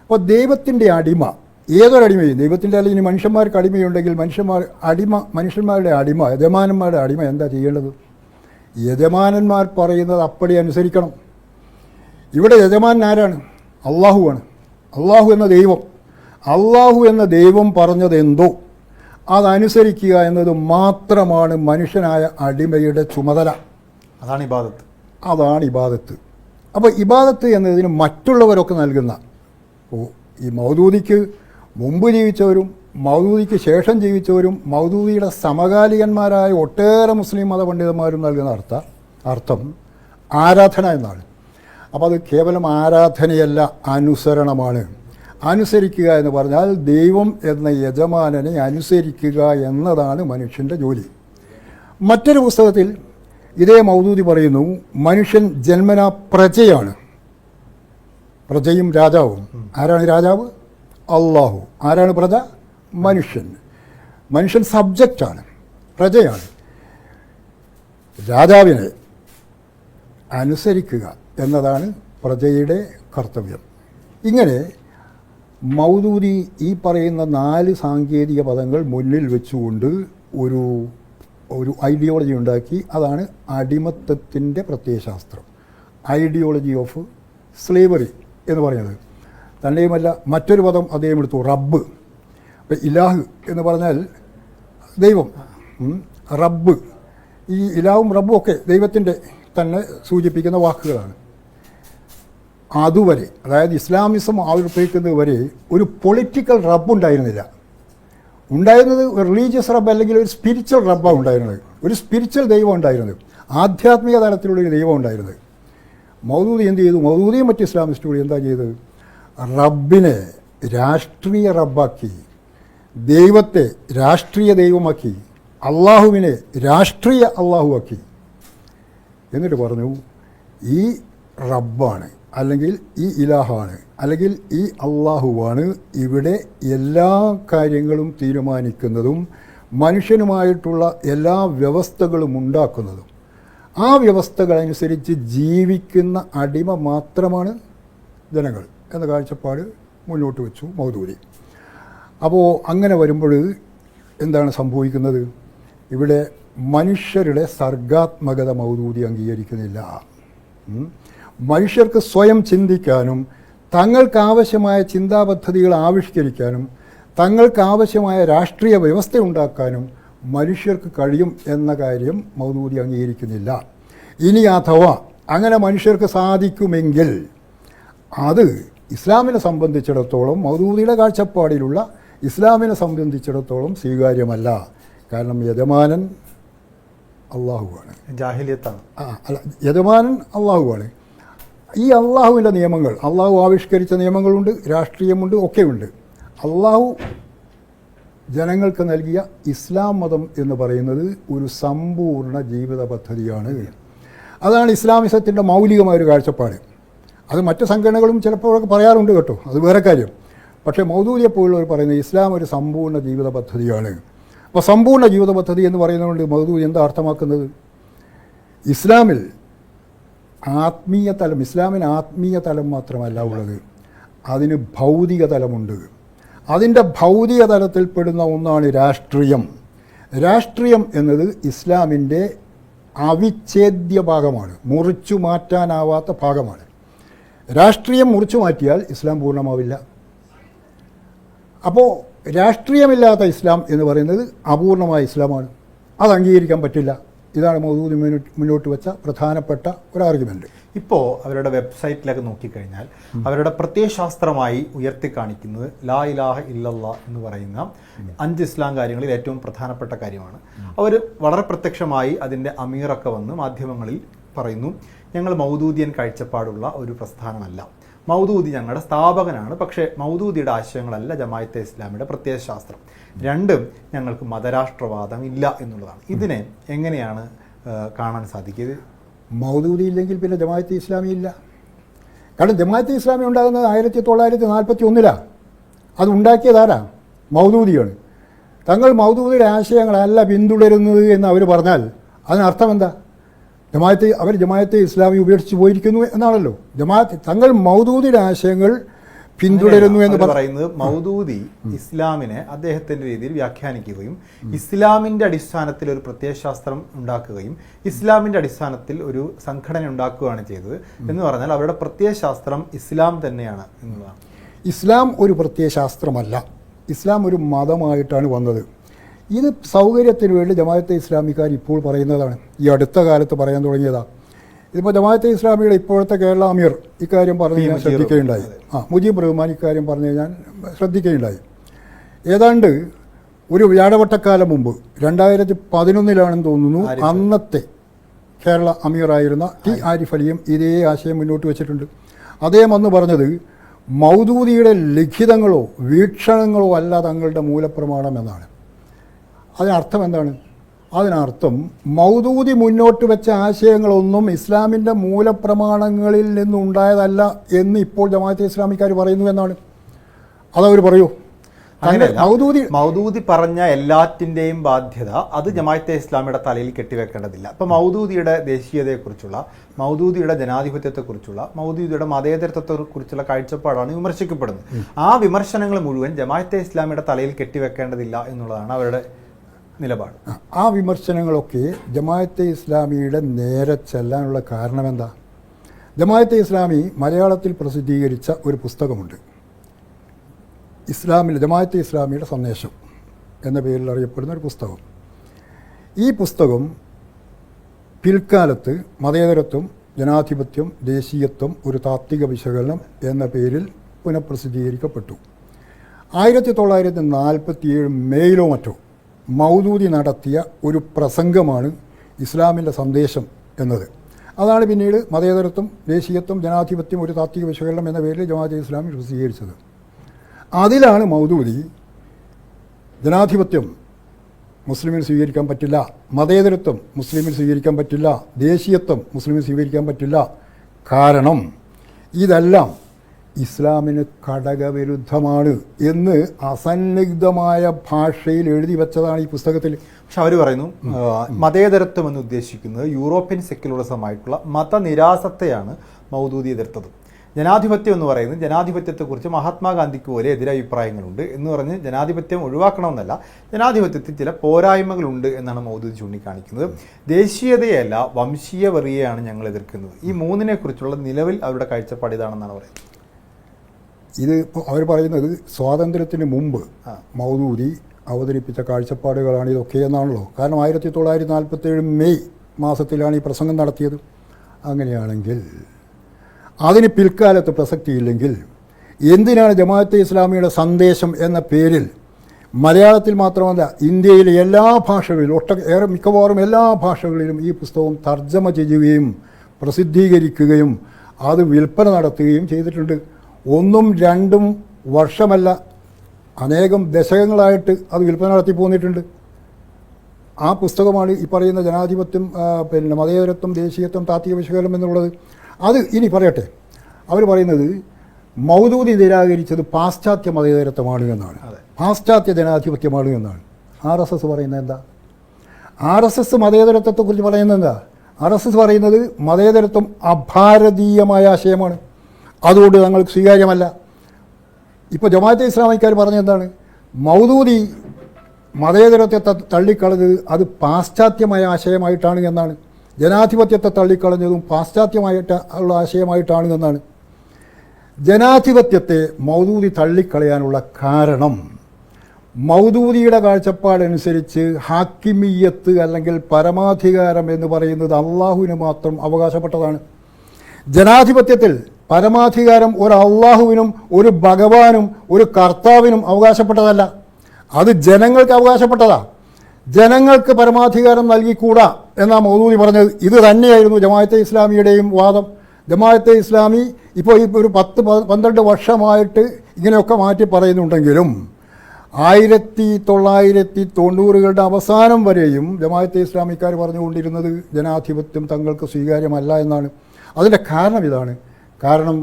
അപ്പോൾ ദൈവത്തിൻ്റെ അടിമ ഏതൊരടിമയും ദൈവത്തിൻ്റെ അല്ലെങ്കിൽ ഇനി മനുഷ്യന്മാർക്ക് അടിമയുണ്ടെങ്കിൽ മനുഷ്യന്മാരുടെ അടിമ യജമാനന്മാരുടെ അടിമ എന്താ ചെയ്യേണ്ടത്? യജമാനന്മാർ പറയുന്നത് അപ്പടി അനുസരിക്കണം. ഇവിടെ യജമാനൻ ആരാണ്? അള്ളാഹുവാണ്. അള്ളാഹു എന്ന ദൈവം പറഞ്ഞത് എന്തോ അതനുസരിക്കുക എന്നത് മാത്രമാണ് മനുഷ്യനായ അടിമയുടെ ചുമതല. അതാണ് ഇബാദത്ത്. അപ്പോൾ ഇബാദത്ത് എന്നതിന് മറ്റുള്ളവരൊക്കെ നൽകുന്ന ഈ മൗദൂദിക്ക് മുമ്പ് ജീവിച്ചവരും മൗദൂദിക്ക് ശേഷം ജീവിച്ചവരും മൗദൂദിയുടെ സമകാലികന്മാരായ ഒട്ടേറെ മുസ്ലിം മതപണ്ഡിതന്മാരും നൽകുന്ന അർത്ഥം ആരാധന എന്നാണ്. അപ്പോൾ അത് കേവലം ആരാധനയല്ല, അനുസരണമാണ്. അനുസരിക്കുക എന്ന് പറഞ്ഞാൽ ദൈവം എന്ന യജമാനനെ അനുസരിക്കുക എന്നതാണ് മനുഷ്യൻ്റെ ജോലി. മറ്റൊരു പുസ്തകത്തിൽ ഇതേ മൗദൂദി പറയുന്നു, മനുഷ്യൻ ജന്മനാ പ്രജയാണ്. പ്രജയും രാജാവും. ആരാണ് രാജാവ്? അള്ളാഹു. ആരാണ് പ്രജ? മനുഷ്യൻ സബ്ജക്റ്റാണ്, പ്രജയാണ്. രാജാവിനെ അനുസരിക്കുക എന്നതാണ് പ്രജയുടെ കർത്തവ്യം. ഇങ്ങനെ മൗദൂദി ഈ പറയുന്ന 4 സാങ്കേതിക പദങ്ങൾ മുന്നിൽ വെച്ചുകൊണ്ട് ഒരു ഐഡിയോളജി ഉണ്ടാക്കി. അതാണ് അടിമത്തത്തിൻ്റെ പ്രത്യയശാസ്ത്രം, ഐഡിയോളജി ഓഫ് സ്ലേവറി എന്ന് പറയുന്നത്. തന്നെയുമല്ല മറ്റൊരു പദം അദ്ദേഹം എടുത്തു, റബ്ബ്. അപ്പം ഇലാഹ് എന്ന് പറഞ്ഞാൽ ദൈവം, റബ്ബ്. ഈ ഇലാഹും റബ്ബും ഒക്കെ ദൈവത്തിൻ്റെ തന്നെ സൂചിപ്പിക്കുന്ന വാക്കുകളാണ്. അതുവരെ, അതായത് ഇസ്ലാമിസം ആവിർഭവിക്കുന്നത് വരെ ഒരു പൊളിറ്റിക്കൽ റബ്ബ് ഉണ്ടായിരുന്നില്ല. ഉണ്ടായിരുന്നത് ഒരു റിലീജിയസ് റബ്ബ് അല്ലെങ്കിൽ ഒരു സ്പിരിച്വൽ റബ്ബാണ് ഉണ്ടായിരുന്നത്. ഒരു സ്പിരിച്വൽ ദൈവം ഉണ്ടായിരുന്നത്, ആധ്യാത്മിക തലത്തിലുള്ളൊരു ദൈവം ഉണ്ടായിരുന്നത്. മൗദൂദി എന്ത് ചെയ്തു? മൗദൂദിയും മറ്റ് ഇസ്ലാമിസ്റ്റുകളും എന്താ ചെയ്തത്? റബ്ബിനെ രാഷ്ട്രീയ റബ്ബാക്കി, ദൈവത്തെ രാഷ്ട്രീയ ദൈവമാക്കി, അള്ളാഹുവിനെ രാഷ്ട്രീയ അള്ളാഹുവാക്കി. എന്നിട്ട് പറഞ്ഞു, ഈ റബ്ബാണ് അല്ലെങ്കിൽ ഈ ഇലാഹാണ് അല്ലെങ്കിൽ ഈ അള്ളാഹുവാണ് ഇവിടെ എല്ലാ കാര്യങ്ങളും തീരുമാനിക്കുന്നതും മനുഷ്യനുമായിട്ടുള്ള എല്ലാ വ്യവസ്ഥകളും ഉണ്ടാക്കുന്നതും. ആ വ്യവസ്ഥകളനുസരിച്ച് ജീവിക്കുന്ന അടിമ മാത്രമാണ് ജനങ്ങൾ എന്ന കാഴ്ചപ്പാട് മുന്നോട്ട് വെച്ചു മൗദൂദി. അപ്പോൾ അങ്ങനെ വരുമ്പോൾ എന്താണ് സംഭവിക്കുന്നത്? ഇവിടെ മനുഷ്യരുടെ സർഗാത്മകത മൗദൂദി അംഗീകരിക്കുന്നില്ല. മനുഷ്യർക്ക് സ്വയം ചിന്തിക്കാനും തങ്ങൾക്കാവശ്യമായ ചിന്താപദ്ധതികൾ ആവിഷ്കരിക്കാനും തങ്ങൾക്കാവശ്യമായ രാഷ്ട്രീയ വ്യവസ്ഥ ഉണ്ടാക്കാനും മനുഷ്യർക്ക് കഴിയും എന്ന കാര്യം മൗദൂദി അംഗീകരിക്കുന്നില്ല. ഇനി അഥവാ അങ്ങനെ മനുഷ്യർക്ക് സാധിക്കുമെങ്കിൽ അത് ഇസ്ലാമിനെ സംബന്ധിച്ചിടത്തോളം, മൗദൂദിയുടെ കാഴ്ചപ്പാടിലുള്ള ഇസ്ലാമിനെ സംബന്ധിച്ചിടത്തോളം സ്വീകാര്യമല്ല. കാരണം യജമാനൻ അള്ളാഹുവാണ്, ജാഹിലിയത്താണ്. അല്ല, യജമാനൻ അള്ളാഹുവാണ്. ഈ അള്ളാഹുവിൻ്റെ നിയമങ്ങൾ, അള്ളാഹു ആവിഷ്കരിച്ച നിയമങ്ങളുണ്ട്, രാഷ്ട്രീയമുണ്ട്, ഒക്കെയുണ്ട്. അള്ളാഹു ജനങ്ങൾക്ക് നൽകിയ ഇസ്ലാം മതം എന്ന് പറയുന്നത് ഒരു സമ്പൂർണ്ണ ജീവിത പദ്ധതിയാണ്. അതാണ് ഇസ്ലാമിസത്തിൻ്റെ മൗലികമായൊരു കാഴ്ചപ്പാട്. അത് മറ്റ് സംഘടനകളും ചിലപ്പോഴൊക്കെ പറയാറുണ്ട് കേട്ടോ, അത് വേറെ കാര്യം. പക്ഷേ മൗദൂദിയെപ്പോലുള്ളവർ പറയുന്നത് ഇസ്ലാം ഒരു സമ്പൂർണ്ണ ജീവിത പദ്ധതിയാണ്. അപ്പോൾ സമ്പൂർണ്ണ ജീവിത പദ്ധതി എന്ന് പറയുന്നതുകൊണ്ട് മൗദൂദി എന്താ അർത്ഥമാക്കുന്നത്? ഇസ്ലാമിൽ ആത്മീയ തലം, ഇസ്ലാമിന് ആത്മീയ തലം മാത്രമല്ല ഉള്ളത്, അതിന് ഭൗതിക തലമുണ്ട്. അതിൻ്റെ ഭൗതിക തലത്തിൽപ്പെടുന്ന ഒന്നാണ് രാഷ്ട്രീയം. രാഷ്ട്രീയം എന്നത് ഇസ്ലാമിൻ്റെ അവിച്ഛേദ്യ ഭാഗമാണ്, മുറിച്ചു മാറ്റാനാവാത്ത ഭാഗമാണ്. രാഷ്ട്രീയം മുറിച്ചു മാറ്റിയാൽ ഇസ്ലാം പൂർണ്ണമാവില്ല. അപ്പോൾ രാഷ്ട്രീയമില്ലാത്ത ഇസ്ലാം എന്ന് പറയുന്നത് അപൂർണമായ ഇസ്ലാമാണ്. അത് അംഗീകരിക്കാൻ പറ്റില്ല. ഇതാണ് മൗദൂദി മുന്നോട്ട് വെച്ച പ്രധാനപ്പെട്ട ഒരു ആർഗ്യുമെൻറ്റ്. ഇപ്പോൾ അവരുടെ വെബ്സൈറ്റിലൊക്കെ നോക്കിക്കഴിഞ്ഞാൽ അവരുടെ പ്രത്യയശാസ്ത്രമായി ഉയർത്തിക്കാണിക്കുന്നത് ലാ ഇലാഹ ഇല്ലല്ലാഹ് എന്ന് പറയുന്ന 5 ഇസ്ലാം കാര്യങ്ങളിൽ ഏറ്റവും പ്രധാനപ്പെട്ട കാര്യമാണ്. അവർ വളരെ പ്രത്യക്ഷമായി അതിൻ്റെ അമീറൊക്കെ വന്ന് മാധ്യമങ്ങളിൽ പറയുന്നു, ഞങ്ങൾ മൗദൂദിയൻ കാഴ്ചപ്പാടുള്ള ഒരു പ്രസ്ഥാനമല്ല, മൗദൂദി ഞങ്ങളുടെ സ്ഥാപകനാണ്, പക്ഷേ മൗദൂദിയുടെ ആശയങ്ങളല്ല ജമാഅത്തെ ഇസ്ലാമിയുടെ പ്രത്യയശാസ്ത്രം. രണ്ടും ഞങ്ങൾക്ക് മതരാഷ്ട്രവാദം ഇല്ല എന്നുള്ളതാണ്. ഇതിനെ എങ്ങനെയാണ് കാണാൻ സാധിക്കുന്നത്? മൗദൂദി ഇല്ലെങ്കിൽ പിന്നെ ജമാഅത്തെ ഇസ്ലാമി ഇല്ല. കാരണം ജമാഅത്തെ ഇസ്ലാമി ഉണ്ടാകുന്നത് 1941 അത് ഉണ്ടാക്കിയതാരാ? മൗദൂദിയാണ്. തങ്ങൾ മൗദൂദിയുടെ ആശയങ്ങളല്ല പിന്തുടരുന്നത് എന്ന് അവർ പറഞ്ഞാൽ അതിനർത്ഥം എന്താ? ജമാഅത്തെ ഇസ്ലാമി ഉപേക്ഷിച്ച് പോയിരിക്കുന്നു എന്നാണല്ലോ. തങ്ങൾ മൗദൂദിയുടെ ആശയങ്ങൾ പിന്തുടരുന്നു എന്ന് പറയുന്നത് മൗദൂദി ഇസ്ലാമിനെ അദ്ദേഹത്തിന്റെ രീതിയിൽ വ്യാഖ്യാനിക്കുകയും ഇസ്ലാമിന്റെ അടിസ്ഥാനത്തിൽ ഒരു പ്രത്യയശാസ്ത്രം ഉണ്ടാക്കുകയും ഇസ്ലാമിന്റെ അടിസ്ഥാനത്തിൽ ഒരു സംഘടന ഉണ്ടാക്കുകയാണ് ചെയ്തത് എന്ന് പറഞ്ഞാൽ അവരുടെ പ്രത്യയശാസ്ത്രം ഇസ്ലാം തന്നെയാണ് എന്നതാണ്. ഇസ്ലാം ഒരു പ്രത്യയശാസ്ത്രമല്ല, ഇസ്ലാം ഒരു മതമായിട്ടാണ് വന്നത്. ഇത് സൗകര്യത്തിന് വേണ്ടി ജമാഅത്തെ ഇസ്ലാമിക്കാർ ഇപ്പോൾ പറയുന്നതാണ്, ഈ അടുത്ത കാലത്ത് പറയാൻ തുടങ്ങിയതാണ്. ഇതിപ്പോൾ ജമാഅത്തെ ഇസ്ലാമിയുടെ ഇപ്പോഴത്തെ കേരള അമീർ ഇക്കാര്യം പറഞ്ഞ് ഞാൻ ശ്രദ്ധിക്കുകയുണ്ടായി. മുജീബ് റഹ്മാൻ ഇക്കാര്യം പറഞ്ഞ് ഞാൻ ശ്രദ്ധിക്കുകയുണ്ടായി. ഏതാണ്ട് ഒരു വ്യാഴവട്ടക്കാലം മുമ്പ് 2011 തോന്നുന്നു, അന്നത്തെ കേരള അമീറായിരുന്ന ടി ആരിഫ് അലിയും ഇതേ ആശയം മുന്നോട്ട് വെച്ചിട്ടുണ്ട്. അദ്ദേഹം അന്ന് പറഞ്ഞത് മൗദൂദിയുടെ ലിഖിതങ്ങളോ വീക്ഷണങ്ങളോ അല്ല തങ്ങളുടെ മൂലപ്രമാണം എന്നാണ്. അതിനർത്ഥം എന്താണ്? അതിനർത്ഥം മൗദൂദി മുന്നോട്ട് വെച്ച ആശയങ്ങളൊന്നും ഇസ്ലാമിൻ്റെ മൂലപ്രമാണങ്ങളിൽ നിന്നുണ്ടായതല്ല എന്ന് ഇപ്പോൾ ജമാഅത്തെ ഇസ്ലാമിക്കാർ പറയുന്നു എന്നാണ്. അതവർ പറയൂ. മൗദൂദി പറഞ്ഞ എല്ലാറ്റിൻ്റെയും ബാധ്യത അത് ജമാഅത്തെ ഇസ്ലാമിയുടെ തലയിൽ കെട്ടിവെക്കേണ്ടതില്ല. അപ്പം മൗദൂദിയുടെ ദേശീയതയെക്കുറിച്ചുള്ള, മൗദൂദിയുടെ ജനാധിപത്യത്തെക്കുറിച്ചുള്ള, മൗദൂദിയുടെ മതേതരത്വത്തെക്കുറിച്ചുള്ള കാഴ്ചപ്പാടാണ് വിമർശിക്കപ്പെടുന്നത്. ആ വിമർശനങ്ങൾ മുഴുവൻ ജമാഅത്തെ ഇസ്ലാമിയുടെ തലയിൽ കെട്ടിവെക്കേണ്ടതില്ല എന്നുള്ളതാണ് അവരുടെ നിലപാട്. ആ വിമർശനങ്ങളൊക്കെ ജമാഅത്തെ ഇസ്ലാമിയുടെ നേരെ ചെല്ലാനുള്ള കാരണം എന്താ? ജമാഅത്തെ ഇസ്ലാമി മലയാളത്തിൽ പ്രസിദ്ധീകരിച്ച ഒരു പുസ്തകമുണ്ട്, ജമാഅത്തെ ഇസ്ലാമിയുടെ സന്ദേശം എന്ന പേരിൽ അറിയപ്പെടുന്ന ഒരു പുസ്തകം. ഈ പുസ്തകം പിൽക്കാലത്ത് മതേതരത്വം, ജനാധിപത്യം, ദേശീയത്വം, ഒരു താത്വിക വിശകലനം എന്ന പേരിൽ പുനഃപ്രസിദ്ധീകരിക്കപ്പെട്ടു. 1947 മെയിലോ മറ്റോ മൗദൂദി നടത്തിയ ഒരു പ്രസംഗമാണ് ഇസ്ലാമിൻ്റെ സന്ദേശം എന്നത്. അതാണ് പിന്നീട് മതേതരത്വം, ദേശീയത്വം, ജനാധിപത്യം, ഒരു താത്വിക വിശകലനം എന്ന പേരിൽ ജമാഅത്തെ ഇസ്ലാമി പ്രസിദ്ധീകരിച്ചത്. അതിലാണ് മൗദൂദി ജനാധിപത്യം മുസ്ലിമിന് സ്വീകരിക്കാൻ പറ്റില്ല, മതേതരത്വം മുസ്ലിമിന് സ്വീകരിക്കാൻ പറ്റില്ല, ദേശീയത്വം മുസ്ലിമിന് സ്വീകരിക്കാൻ പറ്റില്ല, കാരണം ഇതെല്ലാം ഇസ്ലാമിന് ഘടകവിരുദ്ധമാണ് എന്ന് അസന്നിഗ്ധമായ ഭാഷയിൽ എഴുതി വെച്ചതാണ് ഈ പുസ്തകത്തിൽ. പക്ഷെ അവർ പറയുന്നു മതേതരത്വം എന്ന് ഉദ്ദേശിക്കുന്നത് യൂറോപ്യൻ സെക്യുലറിസമായിട്ടുള്ള മതനിരാസത്തെയാണ് മൗദൂദി എതിർത്തത്. ജനാധിപത്യം എന്ന് പറയുന്നത്, ജനാധിപത്യത്തെക്കുറിച്ച് മഹാത്മാഗാന്ധിക്ക് പോലെ എതിരഭിപ്രായങ്ങളുണ്ട് എന്ന് പറഞ്ഞ് ജനാധിപത്യം ഒഴിവാക്കണമെന്നല്ല, ജനാധിപത്യത്തിൽ ചില പോരായ്മകളുണ്ട് എന്നാണ് മൗദൂദി ചൂണ്ടിക്കാണിക്കുന്നത്. ദേശീയതയല്ല വംശീയ വെറിയെയാണ് ഞങ്ങൾ എതിർക്കുന്നത്. ഈ മൂന്നിനെക്കുറിച്ചുള്ള നിലവിൽ അവരുടെ കാഴ്ചപ്പാട് ഇതാണെന്നാണ് പറയുന്നത്. ഇത് അവർ പറയുന്നത് സ്വാതന്ത്ര്യത്തിന് മുമ്പ് മൗദൂദി അവതരിപ്പിച്ച കാഴ്ചപ്പാടുകളാണ് ഇതൊക്കെ എന്നാണല്ലോ. കാരണം 1947 മെയ് മാസത്തിലാണ് ഈ പ്രസംഗം നടത്തിയത്. അങ്ങനെയാണെങ്കിൽ അതിന് പിൽക്കാലത്ത് പ്രസക്തിയില്ലെങ്കിൽ എന്തിനാണ് ജമാഅത്തെ ഇസ്ലാമിയുടെ സന്ദേശം എന്ന പേരിൽ മലയാളത്തിൽ മാത്രമല്ല ഇന്ത്യയിലെ എല്ലാ ഭാഷകളിലും മിക്കവാറും എല്ലാ ഭാഷകളിലും ഈ പുസ്തകം തർജ്ജമ ചെയ്യുകയും പ്രസിദ്ധീകരിക്കുകയും അത് വിൽപ്പന നടത്തുകയും ചെയ്തിട്ടുണ്ട്? 1-2 വർഷമല്ല, അനേകം ദശകങ്ങളായിട്ട് അത് വിൽപ്പന നടത്തി പോന്നിട്ടുണ്ട്. ആ പുസ്തകമാണ് ഈ പറയുന്ന ജനാധിപത്യം, മതേതരത്വം, ദേശീയത്വം, താത്വിക വിശകലനം എന്നുള്ളത്. അത് ഇനി പറയട്ടെ, അവർ പറയുന്നത് മൗദൂദി നിരാകരിച്ചത് പാശ്ചാത്യ മതേതരത്വമാണ് എന്നാണ്, പാശ്ചാത്യ ജനാധിപത്യമാണ് എന്നാണ്. RSS പറയുന്നത് എന്താ? RSS മതേതരത്വത്തെക്കുറിച്ച് പറയുന്നത് എന്താ? RSS പറയുന്നത് മതേതരത്വം അഭാരതീയമായ ആശയമാണ്, അതുകൊണ്ട് തങ്ങൾക്ക് സ്വീകാര്യമല്ല. ഇപ്പോൾ ജമാഅത്തെ ഇസ്ലാമിക്കാർ പറഞ്ഞെന്താണ്? മൗദൂദി മതേതരത്തെ തള്ളിക്കളഞ്ഞത് അത് പാശ്ചാത്യമായ ആശയമായിട്ടാണ് എന്നാണ്. ജനാധിപത്യത്തെ തള്ളിക്കളഞ്ഞതും പാശ്ചാത്യമായിട്ട് ഉള്ള ആശയമായിട്ടാണ് എന്നാണ്. ജനാധിപത്യത്തെ മൗദൂദി തള്ളിക്കളയാനുള്ള കാരണം മൗദൂദിയുടെ കാഴ്ചപ്പാടനുസരിച്ച് ഹാക്കിമിയത്ത് അല്ലെങ്കിൽ പരമാധികാരം എന്ന് പറയുന്നത് അള്ളാഹുവിന് മാത്രം അവകാശപ്പെട്ടതാണ്. ജനാധിപത്യത്തിൽ പരമാധികാരം ഒരു അള്ളാഹുവിനും ഒരു ഭഗവാനും ഒരു കർത്താവിനും അവകാശപ്പെട്ടതല്ല, അത് ജനങ്ങൾക്ക് അവകാശപ്പെട്ടതാണ്. ജനങ്ങൾക്ക് പരമാധികാരം നൽകിക്കൂടാ എന്നാണ് മൗദൂദി പറഞ്ഞത്. ഇത് തന്നെയായിരുന്നു ജമാഅത്തെ ഇസ്ലാമിയുടെയും വാദം. ജമാഅത്തെ ഇസ്ലാമി ഇപ്പോൾ ഈ ഒരു 10-12 വർഷമായിട്ട് ഇങ്ങനെയൊക്കെ മാറ്റി പറയുന്നുണ്ടെങ്കിലും 1990കളുടെ അവസാനം വരെയും ജമാഅത്തെ ഇസ്ലാമിക്കാർ പറഞ്ഞുകൊണ്ടിരുന്നത് ജനാധിപത്യം തങ്ങൾക്ക് സ്വീകാര്യമല്ല എന്നാണ്. അതിൻ്റെ കാരണം ഇതാണ്. കാരണം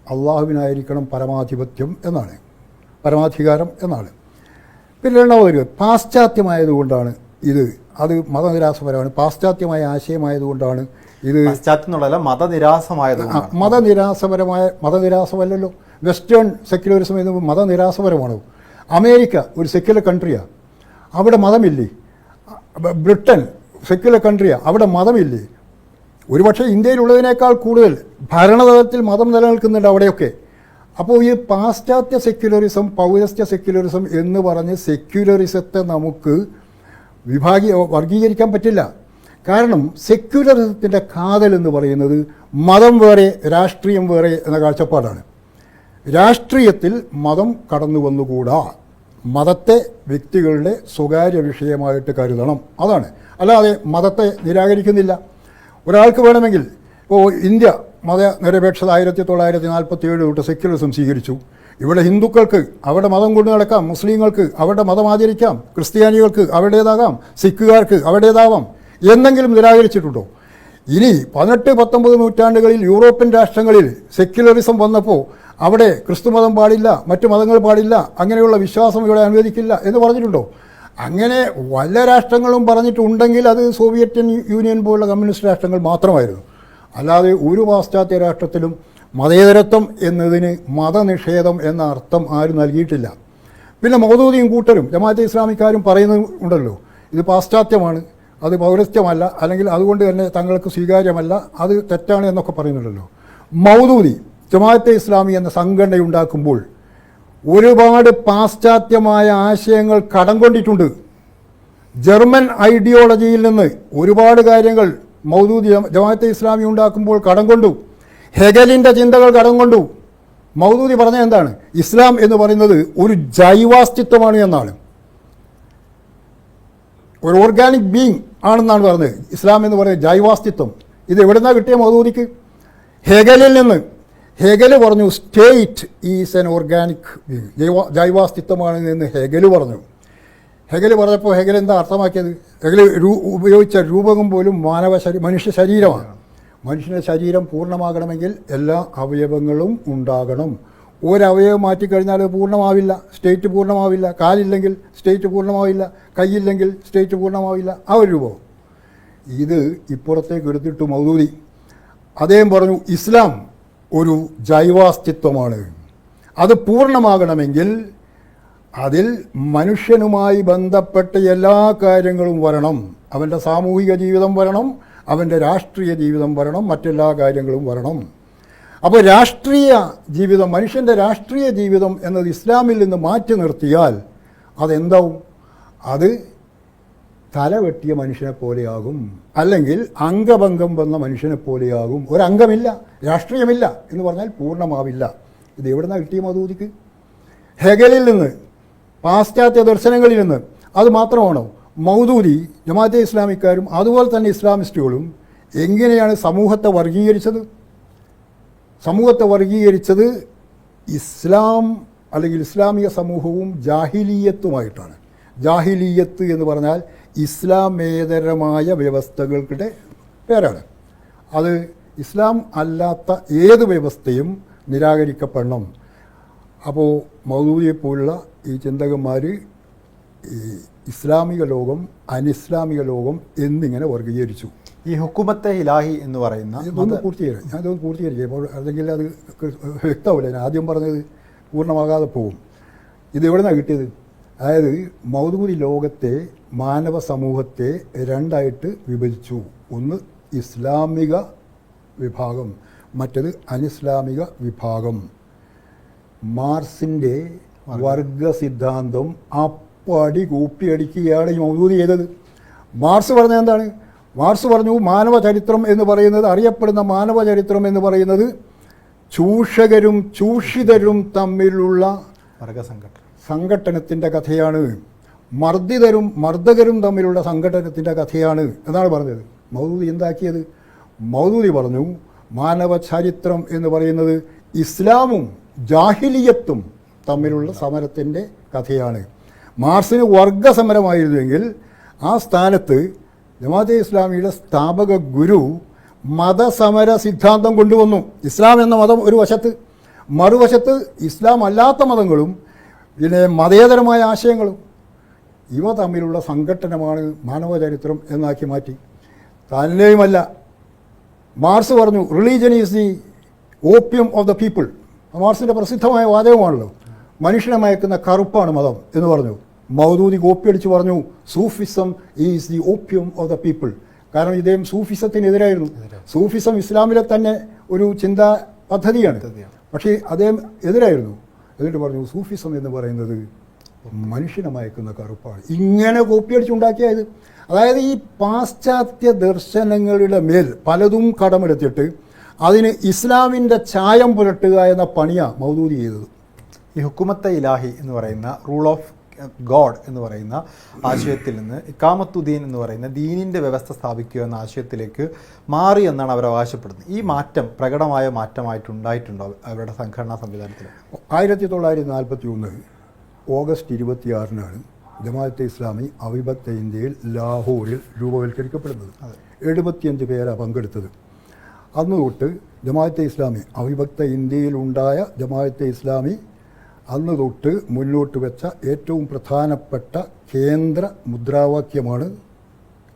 അള്ളാഹുവിനായിരിക്കണം പരമാധിപത്യം എന്നാണ്, പരമാധികാരം എന്നാണ്. പിന്നെ രണ്ടാമത് പാശ്ചാത്യമായതുകൊണ്ടാണ് ഇത്, അത് മതനിരാസപരമാണ്, പാശ്ചാത്യമായ ആശയമായതുകൊണ്ടാണ് ഇത്. പാശ്ചാത്യം മതനിരാസമായത്, മതനിരാസമല്ലല്ലോ. വെസ്റ്റേൺ സെക്യുലറിസം എന്ന് മതനിരാസപരമാണോ? അമേരിക്ക ഒരു സെക്യുലർ കൺട്രിയാണ്, അവിടെ മതമില്ലേ? ബ്രിട്ടൻ സെക്യുലർ കൺട്രിയാണ്, അവിടെ മതമില്ലേ? ഒരുപക്ഷെ ഇന്ത്യയിലുള്ളതിനേക്കാൾ കൂടുതൽ ഭരണതലത്തിൽ മതം നിലനിൽക്കുന്നുണ്ട് അവിടെയൊക്കെ. അപ്പോൾ ഈ പാശ്ചാത്യ സെക്യുലറിസം, പൗരസ്ത്യ സെക്യുലറിസം എന്ന് പറഞ്ഞ് സെക്യുലറിസത്തെ നമുക്ക് വർഗീകരിക്കാൻ പറ്റില്ല. കാരണം സെക്യുലറിസത്തിൻ്റെ കാതൽ എന്ന് പറയുന്നത് മതം വേറെ രാഷ്ട്രീയം വേറെ എന്ന കാഴ്ചപ്പാടാണ്. രാഷ്ട്രീയത്തിൽ മതം കടന്നു വന്നുകൂടാ, മതത്തെ വ്യക്തികളുടെ സ്വകാര്യ വിഷയമായിട്ട് കരുതണം, അതാണ്. അല്ലാതെ മതത്തെ നിരാകരിക്കുന്നില്ല. ഒരാൾക്ക് വേണമെങ്കിൽ ഇപ്പോൾ ഇന്ത്യ മതനിരപേക്ഷത 1947 തൊട്ട് സെക്യുലറിസം സ്വീകരിച്ചു. ഇവിടെ ഹിന്ദുക്കൾക്ക് അവരുടെ മതം കൊണ്ടു നടക്കാം, മുസ്ലിങ്ങൾക്ക് അവരുടെ മതം ആചരിക്കാം, ക്രിസ്ത്യാനികൾക്ക് അവരുടേതാകാം, സിഖുകാർക്ക് അവരുടേതാവാം, എന്നെങ്കിലും നിരാകരിച്ചിട്ടുണ്ടോ? ഇനി 18-19 നൂറ്റാണ്ടുകളിൽ യൂറോപ്യൻ രാഷ്ട്രങ്ങളിൽ സെക്യുലറിസം വന്നപ്പോൾ അവിടെ ക്രിസ്തുമതം പാടില്ല, മറ്റു മതങ്ങൾ പാടില്ല, അങ്ങനെയുള്ള വിശ്വാസം ഇവിടെ അനുവദിക്കില്ല എന്ന് പറഞ്ഞിട്ടുണ്ടോ? അങ്ങനെ വല്ല രാഷ്ട്രങ്ങളും പറഞ്ഞിട്ടുണ്ടെങ്കിൽ അത് സോവിയറ്റ് യൂണിയൻ പോലുള്ള കമ്മ്യൂണിസ്റ്റ് രാഷ്ട്രങ്ങൾ മാത്രമായിരുന്നു. അല്ലാതെ ഒരു പാശ്ചാത്യ രാഷ്ട്രത്തിലും മതേതരത്വം എന്നതിന് മതനിഷേധം എന്ന അർത്ഥം ആരും നൽകിയിട്ടില്ല. പിന്നെ മൗദൂദിയും കൂട്ടരും ജമാഅത്തെ ഇസ്ലാമിക്കാരും പറയുന്നുണ്ടല്ലോ, ഇത് പാശ്ചാത്യമാണ്, അത് പൗരസ്ത്യമല്ല, അല്ലെങ്കിൽ അതുകൊണ്ട് തന്നെ തങ്ങൾക്ക് സ്വീകാര്യമല്ല, അത് തെറ്റാണ് എന്നൊക്കെ പറയുന്നുണ്ടല്ലോ. മൗദൂദി ജമാഅത്തെ ഇസ്ലാമി എന്ന സംഘടനയുണ്ടാക്കുമ്പോൾ ഒരുപാട് പാശ്ചാത്യമായ ആശയങ്ങൾ കടം കൊണ്ടിട്ടുണ്ട്. ജർമ്മൻ ഐഡിയോളജിയിൽ നിന്ന് ഒരുപാട് കാര്യങ്ങൾ മൗദൂദി ജമാഅത്തെ ഇസ്ലാമി ഉണ്ടാക്കുമ്പോൾ കടം കൊണ്ടു. ഹെഗലിൻ്റെ ചിന്തകൾ കടം കൊണ്ടു. മൗദൂദി പറഞ്ഞ എന്താണ്? ഇസ്ലാം എന്ന് പറയുന്നത് ഒരു ജൈവാസ്തിത്വമാണ് എന്നാണ്, ഒരു ഓർഗാനിക് ബീങ് ആണെന്നാണ് പറഞ്ഞത്. ഇസ്ലാം എന്ന് പറയുന്നത് ജൈവാസ്തിത്വം. ഇത് എവിടെ നിന്നാണ് കിട്ടിയ മൗദൂദിക്ക്? ഹെഗലിൽ നിന്ന്. ഹെഗൽ പറഞ്ഞു state is an organic being, ജൈവാസ്തിത്വമാണ് എന്ന് ഹെഗൽ പറഞ്ഞു. ഹെഗൽ പറഞ്ഞപ്പോൾ ഹെഗൽ എന്താ അർത്ഥമാക്കിയത്? ഹെഗൽ ഉപയോഗിച്ച രൂപകം പോലും മനുഷ്യ ശരീരമാണ്. മനുഷ്യൻ്റെ ശരീരം പൂർണ്ണമാകണമെങ്കിൽ എല്ലാ അവയവങ്ങളും ഉണ്ടാകണം. ഒരവയവം മാറ്റിക്കഴിഞ്ഞാൽ അത് പൂർണ്ണമാവില്ല, സ്റ്റേറ്റ് പൂർണ്ണമാവില്ല. കാലില്ലെങ്കിൽ സ്റ്റേറ്റ് പൂർണ്ണമാവില്ല, കൈയില്ലെങ്കിൽ സ്റ്റേറ്റ് പൂർണ്ണമാവില്ല. ആ ഒരു രൂപം ഇത് ഇപ്പുറത്തേക്ക് എടുത്തിട്ടു മൗദൂദി. അദ്ദേഹം പറഞ്ഞു ഇസ്ലാം ഒരു ജൈവാസ്തിത്വമാണ്, അത് പൂർണ്ണമാകണമെങ്കിൽ അതിൽ മനുഷ്യനുമായി ബന്ധപ്പെട്ട എല്ലാ കാര്യങ്ങളും വരണം. അവൻ്റെ സാമൂഹിക ജീവിതം വരണം, അവൻ്റെ രാഷ്ട്രീയ ജീവിതം വരണം, മറ്റെല്ലാ കാര്യങ്ങളും വരണം. അപ്പോൾ രാഷ്ട്രീയ ജീവിതം, മനുഷ്യൻ്റെ രാഷ്ട്രീയ ജീവിതം എന്നത് ഇസ്ലാമിൽ നിന്ന് മാറ്റി നിർത്തിയാൽ അതെന്താവും? അത് തലവെട്ടിയ മനുഷ്യനെ പോലെയാകും, അല്ലെങ്കിൽ അംഗഭംഗം വന്ന മനുഷ്യനെ പോലെയാകും. ഒരംഗമില്ല, രാഷ്ട്രീയമില്ല എന്ന് പറഞ്ഞാൽ പൂർണ്ണമാവില്ല. ഇത് എവിടെ നിന്നാണ് കിട്ടിയ മൗദൂദിക്ക്? ഹെഗലിൽ നിന്ന്, പാശ്ചാത്യ ദർശനങ്ങളിൽ നിന്ന്. അത് മാത്രമാണോ? മൗദൂദി ജമാഅത്തെ ഇസ്ലാമിക്കാരും അതുപോലെ തന്നെ ഇസ്ലാമിസ്റ്റുകളും എങ്ങനെയാണ് സമൂഹത്തെ വർഗീകരിച്ചത്? സമൂഹത്തെ വർഗീകരിച്ചത് ഇസ്ലാം അല്ലെങ്കിൽ ഇസ്ലാമിക സമൂഹവും ജാഹിലീയത്തുമായിട്ടാണ്. ജാഹിലീയത്ത് എന്ന് പറഞ്ഞാൽ ഇസ്ലാമേതരമായ വ്യവസ്ഥകളുടെ പേരാണ്. അത് ഇസ്ലാം അല്ലാത്ത ഏത് വ്യവസ്ഥയും നിരാകരിക്കപ്പെടണം. അപ്പോൾ മൗദൂദിയെപ്പോലുള്ള ഈ ചിന്തകന്മാർ ഈ ഇസ്ലാമിക ലോകം, അനിസ്ലാമിക ലോകം എന്നിങ്ങനെ വർഗീകരിച്ചു. ഈ ഹുക്കുമത്തെ ഇലാഹി എന്ന് പറയുന്ന ഇതൊന്ന് പൂർത്തീകരിക്കും, ഞാനിതൊന്ന് പൂർത്തീകരിക്കും. അപ്പോൾ അല്ലെങ്കിൽ അത് വ്യക്തമാവില്ല. ഞാൻ ആദ്യം പറഞ്ഞത് പൂർണ്ണമാകാതെ പോകും. ഇത് എവിടെ നിന്നാണ് കിട്ടിയത്? അതായത് മൗദൂദി ലോകത്തെ മാനവ സമൂഹത്തെ രണ്ടായിട്ട് വിഭജിച്ചു. ഒന്ന് ഇസ്ലാമിക വിഭാഗം, മറ്റത് അനിസ്ലാമിക വിഭാഗം. മാർസിൻ്റെ വർഗ സിദ്ധാന്തം അപ്പടി കൂപ്പിയടിക്കുകയാണ് ഈ മൗദൂദി ചെയ്തത്. മാർസ് പറഞ്ഞത് എന്താണ്? മാർസ് പറഞ്ഞു മാനവ ചരിത്രം എന്ന് പറയുന്നത്, അറിയപ്പെടുന്ന മാനവ ചരിത്രം എന്ന് പറയുന്നത് ചൂഷകരും ചൂഷിതരും തമ്മിലുള്ള സംഘട്ടനത്തിൻ്റെ കഥയാണ്, മർദ്ദകരും തമ്മിലുള്ള സംഘട്ടനത്തിൻ്റെ കഥയാണ് എന്നാണ് പറഞ്ഞത്. മൗദൂദി എന്താക്കിയത്? മൗദൂദി പറഞ്ഞു മാനവ ചരിത്രം എന്ന് പറയുന്നത് ഇസ്ലാമും ജാഹിലിയത്തും തമ്മിലുള്ള സമരത്തിൻ്റെ കഥയാണ്. മാർസിന് വർഗസമരമായിരുന്നുവെങ്കിൽ ആ സ്ഥാനത്ത് ജമാഅത്തെ ഇസ്ലാമിയുടെ സ്ഥാപക ഗുരു മതസമര സിദ്ധാന്തം കൊണ്ടുവന്നു. ഇസ്ലാം എന്ന മതം ഒരു വശത്ത്, മറുവശത്ത് ഇസ്ലാം അല്ലാത്ത മതങ്ങളും പിന്നെ മതേതരമായ ആശയങ്ങളും. ഇവ തമ്മിലുള്ള സംഘട്ടനമാണ് മാനവചരിത്രം എന്നാക്കി മാറ്റി. തന്നെയുമല്ല, മാർസ് പറഞ്ഞു religion is the opium of the people. മാർസിൻ്റെ പ്രസിദ്ധമായ വാചകമാണല്ലോ, മനുഷ്യനെ മയക്കുന്ന കറുപ്പാണ് മതം എന്ന് പറഞ്ഞു. മൗദൂദി കോപ്പിയടിച്ച് പറഞ്ഞു Sufism is the opium of the people. കാരണം ഇദ്ദേഹം സൂഫിസത്തിനെതിരായിരുന്നു. സൂഫിസം ഇസ്ലാമിലെ തന്നെ ഒരു ചിന്താ പദ്ധതിയാണ്, പക്ഷേ അദ്ദേഹം എതിരായിരുന്നു. എന്നിട്ട് പറഞ്ഞു സൂഫിസം എന്ന് പറയുന്നത് മനുഷ്യനെ മയക്കുന്ന കറുപ്പാണ്. ഇങ്ങനെ കോപ്പിയടിച്ചുണ്ടാക്കിയത്. അതായത് ഈ പാശ്ചാത്യ ദർശനങ്ങളുടെ മേൽ പലതും കടമെടുത്തിട്ട് അതിന് ഇസ്ലാമിൻ്റെ ചായം പുരട്ടുക എന്ന പണിയാണ് മൗദൂദി ചെയ്തത്. ഈ ഹുക്കുമത്തെ ഇലാഹി എന്ന് പറയുന്ന റൂൾ ഓഫ് ഗോഡ് എന്ന് പറയുന്ന ആശയത്തിൽ നിന്ന് ഇക്കാമത്തുദ്ദീൻ എന്ന് പറയുന്ന ദീനിൻ്റെ വ്യവസ്ഥ സ്ഥാപിക്കുക എന്ന ആശയത്തിലേക്ക് മാറി എന്നാണ് അവർ അവകാശപ്പെടുന്നത്. ഈ മാറ്റം പ്രകടമായ മാറ്റമായിട്ടുണ്ടായിട്ടുണ്ടോ അവരുടെ സംഘടനാ സംവിധാനത്തിൽ? 1941 ഓഗസ്റ്റ് 26 ജമാഅത്തെ ഇസ്ലാമി അവിഭക്ത ഇന്ത്യയിൽ ലാഹോറിൽ രൂപവൽക്കരിക്കപ്പെടുന്നത്. 75 പേരാണ് പങ്കെടുത്തത്. അന്ന് തൊട്ട് ജമാഅത്തെ ഇസ്ലാമി അവിഭക്ത ഇന്ത്യയിലുണ്ടായ ജമാഅത്തെ ഇസ്ലാമി അന്ന് തൊട്ട് മുന്നോട്ട് വെച്ച ഏറ്റവും പ്രധാനപ്പെട്ട കേന്ദ്ര മുദ്രാവാക്യമാണ്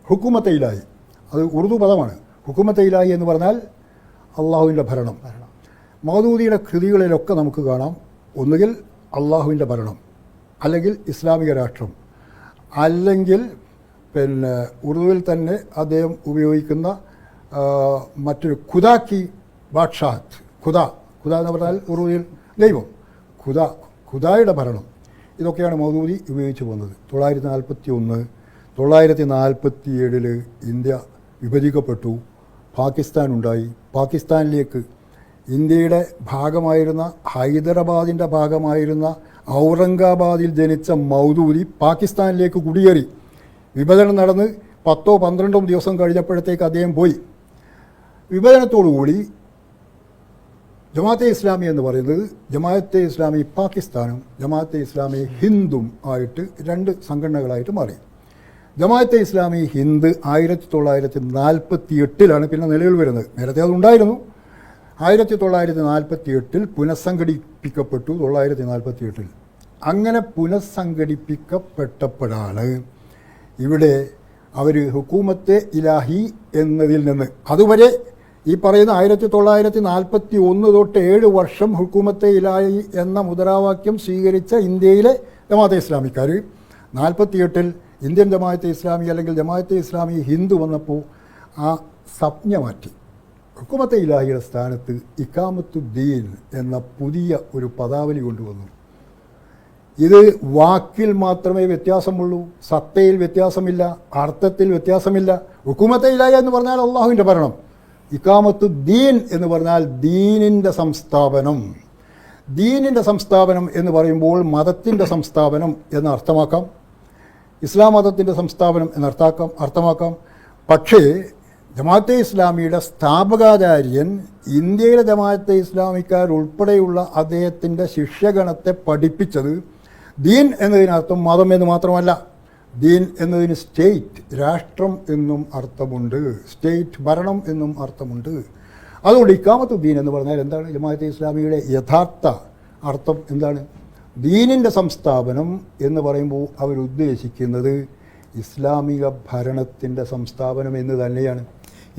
ഹുക്കുമത്തെ ഇലാഹി. അത് ഉറുദു പദമാണ്. ഹുക്കുമത്തെ ഇലാഹി എന്ന് പറഞ്ഞാൽ അള്ളാഹുവിൻ്റെ ഭരണം. മൗദൂദിയുടെ കൃതികളിലൊക്കെ നമുക്ക് കാണാം, ഒന്നുകിൽ അള്ളാഹുവിൻ്റെ ഭരണം, അല്ലെങ്കിൽ ഇസ്ലാമിക രാഷ്ട്രം, അല്ലെങ്കിൽ ഉറുദുവിൽ തന്നെ അദ്ദേഹം ഉപയോഗിക്കുന്ന മറ്റൊരു ഖുദാക്കി ബാദ്ഷാഹത്ത്. ഖുദ എന്ന് പറഞ്ഞാൽ ഉറുദുവിൽ ദൈവം, ഖുദായുടെ ഭരണം. ഇതൊക്കെയാണ് മൗദൂദി ഉപയോഗിച്ച് പോകുന്നത്. 1941 1947 ഇന്ത്യ വിഭജിക്കപ്പെട്ടു, പാകിസ്ഥാൻ ഉണ്ടായി. പാകിസ്ഥാനിലേക്ക് ഇന്ത്യയുടെ ഭാഗമായിരുന്ന ഹൈദരാബാദിൻ്റെ ഭാഗമായിരുന്ന ഔറംഗാബാദിൽ ജനിച്ച മൗദൂദി പാകിസ്ഥാനിലേക്ക് കുടിയേറി. വിഭജനം നടന്ന് 10-12 ദിവസം കഴിഞ്ഞപ്പോഴത്തേക്ക് അദ്ദേഹം പോയി. വിഭജനത്തോടുകൂടി ജമാഅത്തെ ഇസ്ലാമി എന്ന് പറയുന്നത് ജമാഅത്തെ ഇസ്ലാമി പാകിസ്ഥാനും ജമാഅത്തെ ഇസ്ലാമി ഹിന്ദും ആയിട്ട് 2 സംഘടനകളായിട്ട് മാറി. ജമാഅത്തെ ഇസ്ലാമി ഹിന്ദ് 1948 പിന്നെ നിലവിൽ വരുന്നത്. നേരത്തെ അതുണ്ടായിരുന്നു. 1948 പുനഃസംഘടിപ്പിക്കപ്പെട്ടു. 1948 അങ്ങനെ പുനഃസംഘടിപ്പിക്കപ്പെട്ടപ്പോഴാണ് ഇവിടെ അവർ ഹുക്കൂമത്തെ ഇലാഹി എന്നതിൽ നിന്ന്, അതുവരെ ഈ പറയുന്ന 1941 തൊട്ട് 7 വർഷം ഹുക്കൂമത്തെ ഇലാഹി എന്ന മുദ്രാവാക്യം സ്വീകരിച്ച ഇന്ത്യയിലെ ജമാഅത്തെ ഇസ്ലാമിക്കാർ 48 ഇന്ത്യൻ ജമാഅത്തെ ഇസ്ലാമി അല്ലെങ്കിൽ ജമാഅത്തെ ഇസ്ലാമി ഹിന്ദു വന്നപ്പോൾ ആ സംജ്ഞ മാറ്റി. ഹുക്കുമത്തെ ഇലാഹിയുടെ സ്ഥാനത്ത് ഇക്കാമത്തുദ്ദീൻ എന്ന പുതിയ ഒരു പദാവലി കൊണ്ടുവന്നു. ഇത് വാക്കിൽ മാത്രമേ വ്യത്യാസമുള്ളൂ, സത്തയിൽ വ്യത്യാസമില്ല, അർത്ഥത്തിൽ വ്യത്യാസമില്ല. ഹുക്കുമത്തെ ഇലാഹി എന്ന് പറഞ്ഞാൽ അള്ളാഹുവിൻ്റെ ഭരണം, ഇക്കാമത്തുദ്ദീൻ എന്ന് പറഞ്ഞാൽ ദീനിൻ്റെ സംസ്ഥാപനം. ദീനിൻ്റെ സംസ്ഥാപനം എന്ന് പറയുമ്പോൾ മതത്തിൻ്റെ സംസ്ഥാപനം എന്ന് അർത്ഥമാക്കാം, ഇസ്ലാം മതത്തിൻ്റെ സംസ്ഥാപനം എന്ന് അർത്ഥമാക്കാം. പക്ഷേ ജമാഅത്തെ ഇസ്ലാമിയുടെ സ്ഥാപകാചാര്യൻ ഇന്ത്യയിലെ ജമാഅത്തെ ഇസ്ലാമിക്കാരുൾപ്പെടെയുള്ള അദ്ദേഹത്തിൻ്റെ ശിഷ്യഗണത്തെ പഠിപ്പിച്ചത് ദീൻ എന്നതിനർത്ഥം മതം എന്ന് മാത്രമല്ല, ദീൻ എന്നതിന് സ്റ്റേറ്റ്, രാഷ്ട്രം എന്നും അർത്ഥമുണ്ട്, സ്റ്റേറ്റ് ഭരണം എന്നും അർത്ഥമുണ്ട്. അതുകൊണ്ട് ഇക്കാമത്തുദ്ദീൻ എന്ന് പറഞ്ഞാൽ എന്താണ്? ജമാഅത്തെ ഇസ്ലാമിയുടെ യഥാർത്ഥ അർത്ഥം എന്താണ്? ദീനിൻ്റെ സംസ്ഥാപനം എന്ന് പറയുമ്പോൾ അവരുദ്ദേശിക്കുന്നത് ഇസ്ലാമിക ഭരണത്തിൻ്റെ സംസ്ഥാപനം എന്ന് തന്നെയാണ്.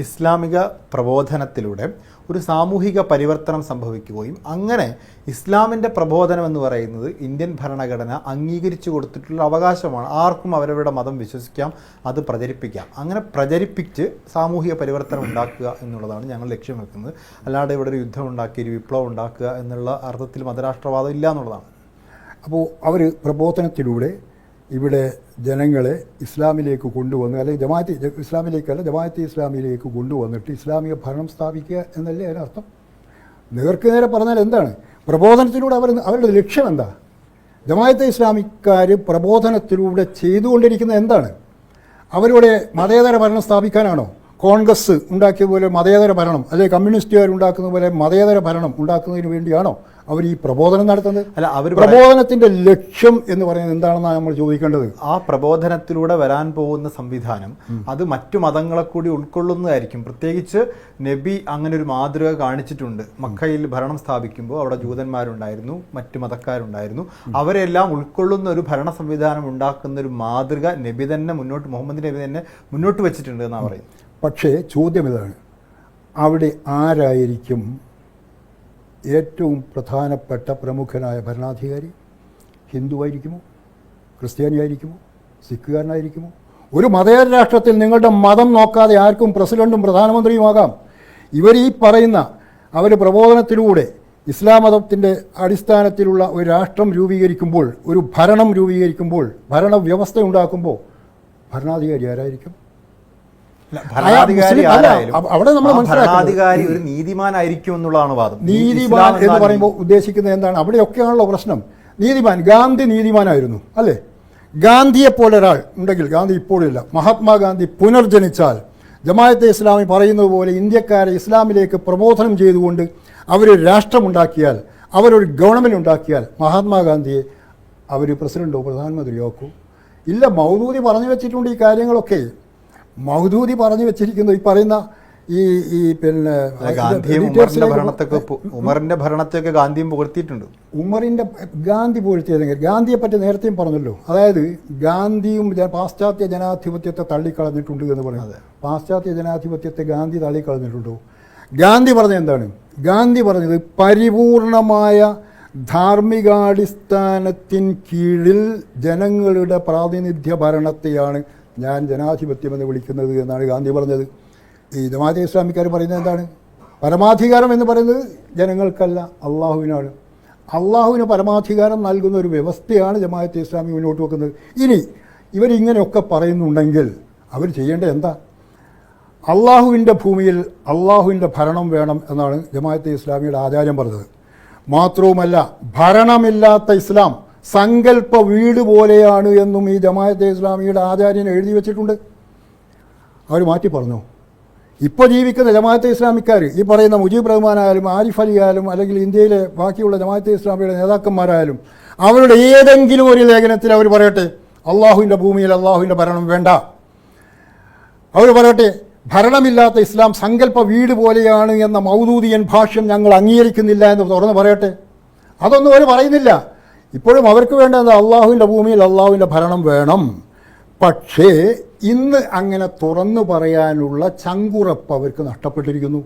ഇസ്ലാമിക പ്രബോധനത്തിലൂടെ ഒരു സാമൂഹിക പരിവർത്തനം സംഭവിക്കുകയും അങ്ങനെ ഇസ്ലാമിൻ്റെ പ്രബോധനം എന്ന് പറയുന്നത് ഇന്ത്യൻ ഭരണഘടന അംഗീകരിച്ചു കൊടുത്തിട്ടുള്ള അവകാശമാണ്. ആർക്കും അവരവരുടെ മതം വിശ്വസിക്കാം, അത് പ്രചരിപ്പിക്കാം. അങ്ങനെ പ്രചരിപ്പിച്ച് സാമൂഹിക പരിവർത്തനം ഉണ്ടാക്കുക എന്നുള്ളതാണ് ഞങ്ങൾ ലക്ഷ്യം വെക്കുന്നത്. അല്ലാതെ ഇവിടെ ഒരു യുദ്ധം ഉണ്ടാക്കി ഒരു വിപ്ലവം ഉണ്ടാക്കുക എന്നുള്ള അർത്ഥത്തിൽ മതരാഷ്ട്രവാദം ഇല്ല എന്നുള്ളതാണ്. അപ്പോൾ അവർ പ്രബോധനത്തിലൂടെ ഇവിടെ ജനങ്ങളെ ഇസ്ലാമിലേക്ക് കൊണ്ടുവന്ന്, അല്ലെങ്കിൽ ജമാഅത്തെ ഇസ്ലാമിലേക്ക് കൊണ്ടുവന്നിട്ട് ഇസ്ലാമിക ഭരണം സ്ഥാപിക്കുക എന്നല്ലേ അതിനർത്ഥം. നേരെ പറഞ്ഞാൽ എന്താണ് പ്രബോധനത്തിലൂടെ അവരുടെ ലക്ഷ്യം എന്താ? ജമാഅത്തെ ഇസ്ലാമിക്കാർ പ്രബോധനത്തിലൂടെ ചെയ്തുകൊണ്ടിരിക്കുന്നത് എന്താണ്? അവരുടെ മതേതര ഭരണം സ്ഥാപിക്കാനാണോ? കോൺഗ്രസ് ഉണ്ടാക്കിയ പോലെ മതേതര ഭരണം, അല്ലെങ്കിൽ കമ്മ്യൂണിസ്റ്റുകാർ ഉണ്ടാക്കുന്ന പോലെ മതേതര ഭരണം ഉണ്ടാക്കുന്നതിന് വേണ്ടിയാണോ അവർ ഈ പ്രബോധനം നടത്തുന്നത്? അല്ല, പ്രബോധനത്തിന്റെ ലക്ഷ്യം എന്ന് പറയുന്നത് എന്താണെന്നാണ് നമ്മൾ ചോദിക്കേണ്ടത്. ആ പ്രബോധനത്തിലൂടെ വരാൻ പോകുന്ന സംവിധാനം അത് മറ്റു മതങ്ങളെ കൂടി ഉൾക്കൊള്ളുന്നതായിരിക്കും. പ്രത്യേകിച്ച് നബി അങ്ങനെ ഒരു മാതൃക കാണിച്ചിട്ടുണ്ട്. മക്കയിൽ ഭരണം സ്ഥാപിക്കുമ്പോൾ അവിടെ ജൂതന്മാരുണ്ടായിരുന്നു, മറ്റു മതക്കാരുണ്ടായിരുന്നു. അവരെല്ലാം ഉൾക്കൊള്ളുന്ന ഒരു ഭരണ സംവിധാനം ഉണ്ടാക്കുന്ന ഒരു മാതൃക നബി തന്നെ മുഹമ്മദ് നബി തന്നെ മുന്നോട്ട് വെച്ചിട്ടുണ്ട് എന്നാണ് പറയുന്നത്. പക്ഷേ ചോദ്യം ഇതാണ്, അവിടെ ആരായിരിക്കും ഏറ്റവും പ്രധാനപ്പെട്ട പ്രമുഖനായ ഭരണാധികാരി ഹിന്ദുവായിരിക്കുമോ, ക്രിസ്ത്യാനിയായിരിക്കുമോ, സിഖുകാരനായിരിക്കുമോ? ഒരു മതേതര രാഷ്ട്രത്തിൽ നിങ്ങളുടെ മതം നോക്കാതെ ആർക്കും പ്രസിഡന്റും പ്രധാനമന്ത്രിയുമാകാം. ഇവർ ഈ പറയുന്ന അവർ പ്രബോധനത്തിലൂടെ ഇസ്ലാം മതത്തിൻ്റെ അടിസ്ഥാനത്തിലുള്ള ഒരു രാഷ്ട്രം രൂപീകരിക്കുമ്പോൾ, ഒരു ഭരണം രൂപീകരിക്കുമ്പോൾ, ഭരണവ്യവസ്ഥ ഉണ്ടാക്കുമ്പോൾ ഭരണാധികാരി ആരായിരിക്കും? ഭരണാധികാരി ആരായാലും അവിടെ നമ്മൾ ഭരണാധികാരി ഒരു നീതിമാനായിരിക്കും എന്നുള്ളതാണ് വാദം. നീതിമാൻ എന്ന് പറയുമ്പോൾ ഉദ്ദേശിക്കുന്നത് എന്താണ്? അവിടെയൊക്കെയാണല്ലോ പ്രശ്നം. നീതിമാൻ, ഗാന്ധി നീതിമാനായിരുന്നു അല്ലേ? ഗാന്ധിയെപ്പോലെ ഒരാൾ ഉണ്ടെങ്കിൽ, ഗാന്ധി ഇപ്പോഴില്ല, മഹാത്മാഗാന്ധി പുനർജനിച്ചാൽ ജമാഅത്തെ ഇസ്ലാമി പറയുന്നത് പോലെ ഇന്ത്യക്കാരെ ഇസ്ലാമിലേക്ക് പ്രബോധനം ചെയ്തുകൊണ്ട് അവരൊരു രാഷ്ട്രമുണ്ടാക്കിയാൽ, അവരൊരു ഗവൺമെൻറ് ഉണ്ടാക്കിയാൽ മഹാത്മാഗാന്ധിയെ അവർ പ്രസിഡന്റോ പ്രധാനമന്ത്രിയോ ആക്കൂ? ഇല്ല. മൗദൂദി പറഞ്ഞു വെച്ചിട്ടുണ്ട് ഈ കാര്യങ്ങളൊക്കെ. മൗദൂദി പറഞ്ഞു വെച്ചിരിക്കുന്നു ഈ പറയുന്ന ഈ പിന്നെ ഉമറിന്റെ ഭരണത്തെയൊക്കെ ഗാന്ധിയും പുകഴ്ത്തിയിട്ടുണ്ട്. ഗാന്ധി പുകഴ്ത്തിയതെങ്കിൽ ഗാന്ധിയെ പറ്റി നേരത്തെയും പറഞ്ഞല്ലോ. അതായത് ഗാന്ധിയും പാശ്ചാത്യ ജനാധിപത്യത്തെ തള്ളിക്കളഞ്ഞിട്ടുണ്ട് എന്ന് പറയുന്നത്. പാശ്ചാത്യ ജനാധിപത്യത്തെ ഗാന്ധി തള്ളിക്കളഞ്ഞിട്ടുണ്ടോ? ഗാന്ധി പറഞ്ഞത് എന്താണ്? ഗാന്ധി പറഞ്ഞത് പരിപൂർണമായ ധാർമ്മികാടിസ്ഥാനത്തിൻ കീഴിൽ ജനങ്ങളുടെ പ്രാതിനിധ്യ ഭരണത്തെയാണ് ഞാൻ ജനാധിപത്യമെന്ന് വിളിക്കുന്നത് എന്നാണ് ഗാന്ധി പറഞ്ഞത്. ഈ ജമാഅത്തെ ഇസ്ലാമിക്കാർ പറയുന്നത് എന്താണ്? പരമാധികാരം എന്ന് പറയുന്നത് ജനങ്ങൾക്കല്ല, അള്ളാഹുവിനാണ്. അള്ളാഹുവിന് പരമാധികാരം നൽകുന്ന ഒരു വ്യവസ്ഥയാണ് ജമാഅത്തെ ഇസ്ലാമി മുന്നോട്ട് വെക്കുന്നത്. ഇനി ഇവരിങ്ങനെയൊക്കെ പറയുന്നുണ്ടെങ്കിൽ അവർ ചെയ്യേണ്ടത് എന്താ? അള്ളാഹുവിൻ്റെ ഭൂമിയിൽ അള്ളാഹുവിൻ്റെ ഭരണം വേണം എന്നാണ് ജമാഅത്തെ ഇസ്ലാമിയുടെ ആചാര്യം പറഞ്ഞത്. മാത്രവുമല്ല, ഭരണമില്ലാത്ത ഇസ്ലാം സങ്കല്പ വീട് പോലെയാണ് എന്നും ഈ ജമാഅത്തെ ഇസ്ലാമിയുടെ ആചാര്യൻ എഴുതി വച്ചിട്ടുണ്ട്. അവർ മാറ്റി പറഞ്ഞു. ഇപ്പോൾ ജീവിക്കുന്ന ജമാഅത്തെ ഇസ്ലാമിക്കാർ, ഈ പറയുന്ന മുജീബ് റഹ്മാനായാലും ആരിഫ് അലി ആയാലും അല്ലെങ്കിൽ ഇന്ത്യയിലെ ബാക്കിയുള്ള ജമാഅത്തെ ഇസ്ലാമിയുടെ നേതാക്കന്മാരായാലും അവരുടെ ഏതെങ്കിലും ഒരു ലേഖനത്തിൽ അവർ പറയട്ടെ അള്ളാഹുവിൻ്റെ ഭൂമിയിൽ അള്ളാഹുവിൻ്റെ ഭരണം വേണ്ട. അവർ പറയട്ടെ ഭരണമില്ലാത്ത ഇസ്ലാം സങ്കല്പ വീട് പോലെയാണ് എന്ന മൗദൂദിയൻ ഭാഷ്യം ഞങ്ങൾ അംഗീകരിക്കുന്നില്ല എന്ന് തുറന്ന് പറയട്ടെ. അതൊന്നും അവർ പറയുന്നില്ല. ഇപ്പോഴും അവർക്ക് വേണ്ടത് അള്ളാഹുവിൻ്റെ ഭൂമിയിൽ അള്ളാഹുവിൻ്റെ ഭരണം വേണം. പക്ഷേ ഇന്ന് അങ്ങനെ തുറന്നു പറയാനുള്ള ചങ്കുറപ്പ് അവർക്ക് നഷ്ടപ്പെട്ടിരിക്കുന്നു.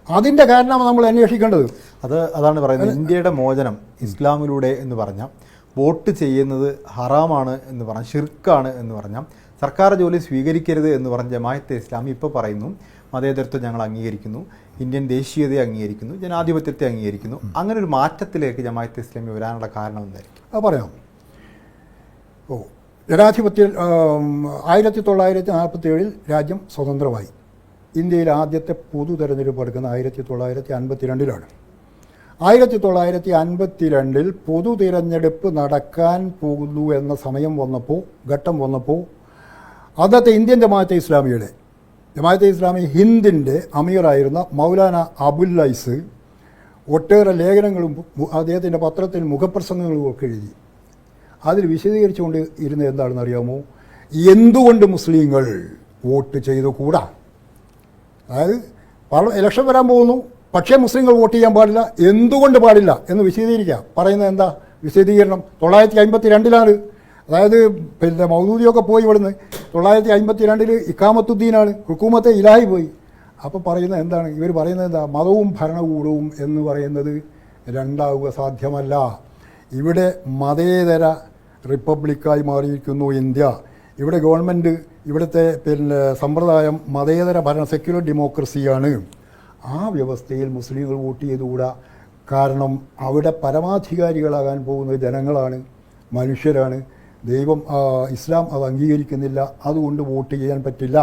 അതിൻ്റെ കാരണമാണ് നമ്മൾ അന്വേഷിക്കേണ്ടത്. അതാണ് പറയുന്നത്. ഇന്ത്യയുടെ മോചനം ഇസ്ലാമിലൂടെ എന്ന് പറഞ്ഞാൽ, വോട്ട് ചെയ്യുന്നത് ഹറാമാണ് എന്ന് പറഞ്ഞാൽ, ഷിർക്കാണ് എന്ന് പറഞ്ഞാൽ, സർക്കാർ ജോലി സ്വീകരിക്കരുത് എന്ന് പറഞ്ഞ ജമാഅത്തെ ഇസ്ലാമി ഇപ്പോൾ പറയുന്നു മതേതരത്വം ഞങ്ങൾ അംഗീകരിക്കുന്നു, ഇന്ത്യൻ ദേശീയതയെ അംഗീകരിക്കുന്നു, ജനാധിപത്യത്തെ അംഗീകരിക്കുന്നു. അങ്ങനെ ഒരു മാറ്റത്തിലേക്ക് ജമാഅത്തെ ഇസ്ലാമി വരാനുള്ള കാരണം എന്തായിരിക്കും? അത് പറയാം. ജനാധിപത്യം 1947 രാജ്യം സ്വതന്ത്രമായി. ഇന്ത്യയിൽ ആദ്യത്തെ പൊതു തെരഞ്ഞെടുപ്പ് എടുക്കുന്ന 1952 1952 പൊതു തിരഞ്ഞെടുപ്പ് നടക്കാൻ പോകുന്നു എന്ന സമയം വന്നപ്പോൾ, ഘട്ടം വന്നപ്പോൾ, അന്നത്തെ ഇന്ത്യൻ ജമാഅത്തെ ഇസ്ലാമി ഹിന്ദിൻ്റെ അമീറായിരുന്ന മൗലാന അബുല്ലൈസ് ഒട്ടേറെ ലേഖനങ്ങളും അദ്ദേഹത്തിൻ്റെ പത്രത്തിൽ മുഖപ്രസംഗങ്ങളും ഒക്കെ എഴുതി. അതിൽ വിശദീകരിച്ചുകൊണ്ട് ഇരുന്നത് എന്താണെന്ന് അറിയാമോ? എന്തുകൊണ്ട് മുസ്ലിങ്ങൾ വോട്ട് ചെയ്തുകൂടാ? അതായത് ഇലക്ഷൻ വരാൻ പോകുന്നു, പക്ഷേ മുസ്ലിങ്ങൾ വോട്ട് ചെയ്യാൻ പാടില്ല, എന്തുകൊണ്ട് പാടില്ല എന്ന് വിശദീകരിക്കുക. പറയുന്നത് എന്താ വിശദീകരണം? 1952 അതായത് പിന്നെ മൗദൂദിയൊക്കെ പോയി ഇവിടുന്ന് 1952 ഇക്കാമത്തുദ്ദീനാണ്, ഹുക്കൂമത്തെ ഇലാഹി പോയി. അപ്പോൾ പറയുന്നത് എന്താണ്? ഇവർ പറയുന്നത് എന്താ? മതവും ഭരണകൂടവും എന്ന് പറയുന്നത് രണ്ടാവുക സാധ്യമല്ല. ഇവിടെ മതേതര റിപ്പബ്ലിക്കായി മാറിയിരിക്കുന്നു ഇന്ത്യ. ഇവിടെ ഗവൺമെൻറ്, ഇവിടുത്തെ പിന്നെ സമ്പ്രദായം മതേതര ഭരണ സെക്യുലർ ഡെമോക്രസിയാണ്. ആ വ്യവസ്ഥയിൽ മുസ്ലിങ്ങൾ വോട്ട് ചെയ്തുകൂടാ. കാരണം അവിടെ പരമാധികാരികളാകാൻ പോകുന്നത് ജനങ്ങളാണ്, മനുഷ്യരാണ്. ദൈവം ഇസ്ലാം അത് അംഗീകരിക്കുന്നില്ല, അതുകൊണ്ട് വോട്ട് ചെയ്യാൻ പറ്റില്ല.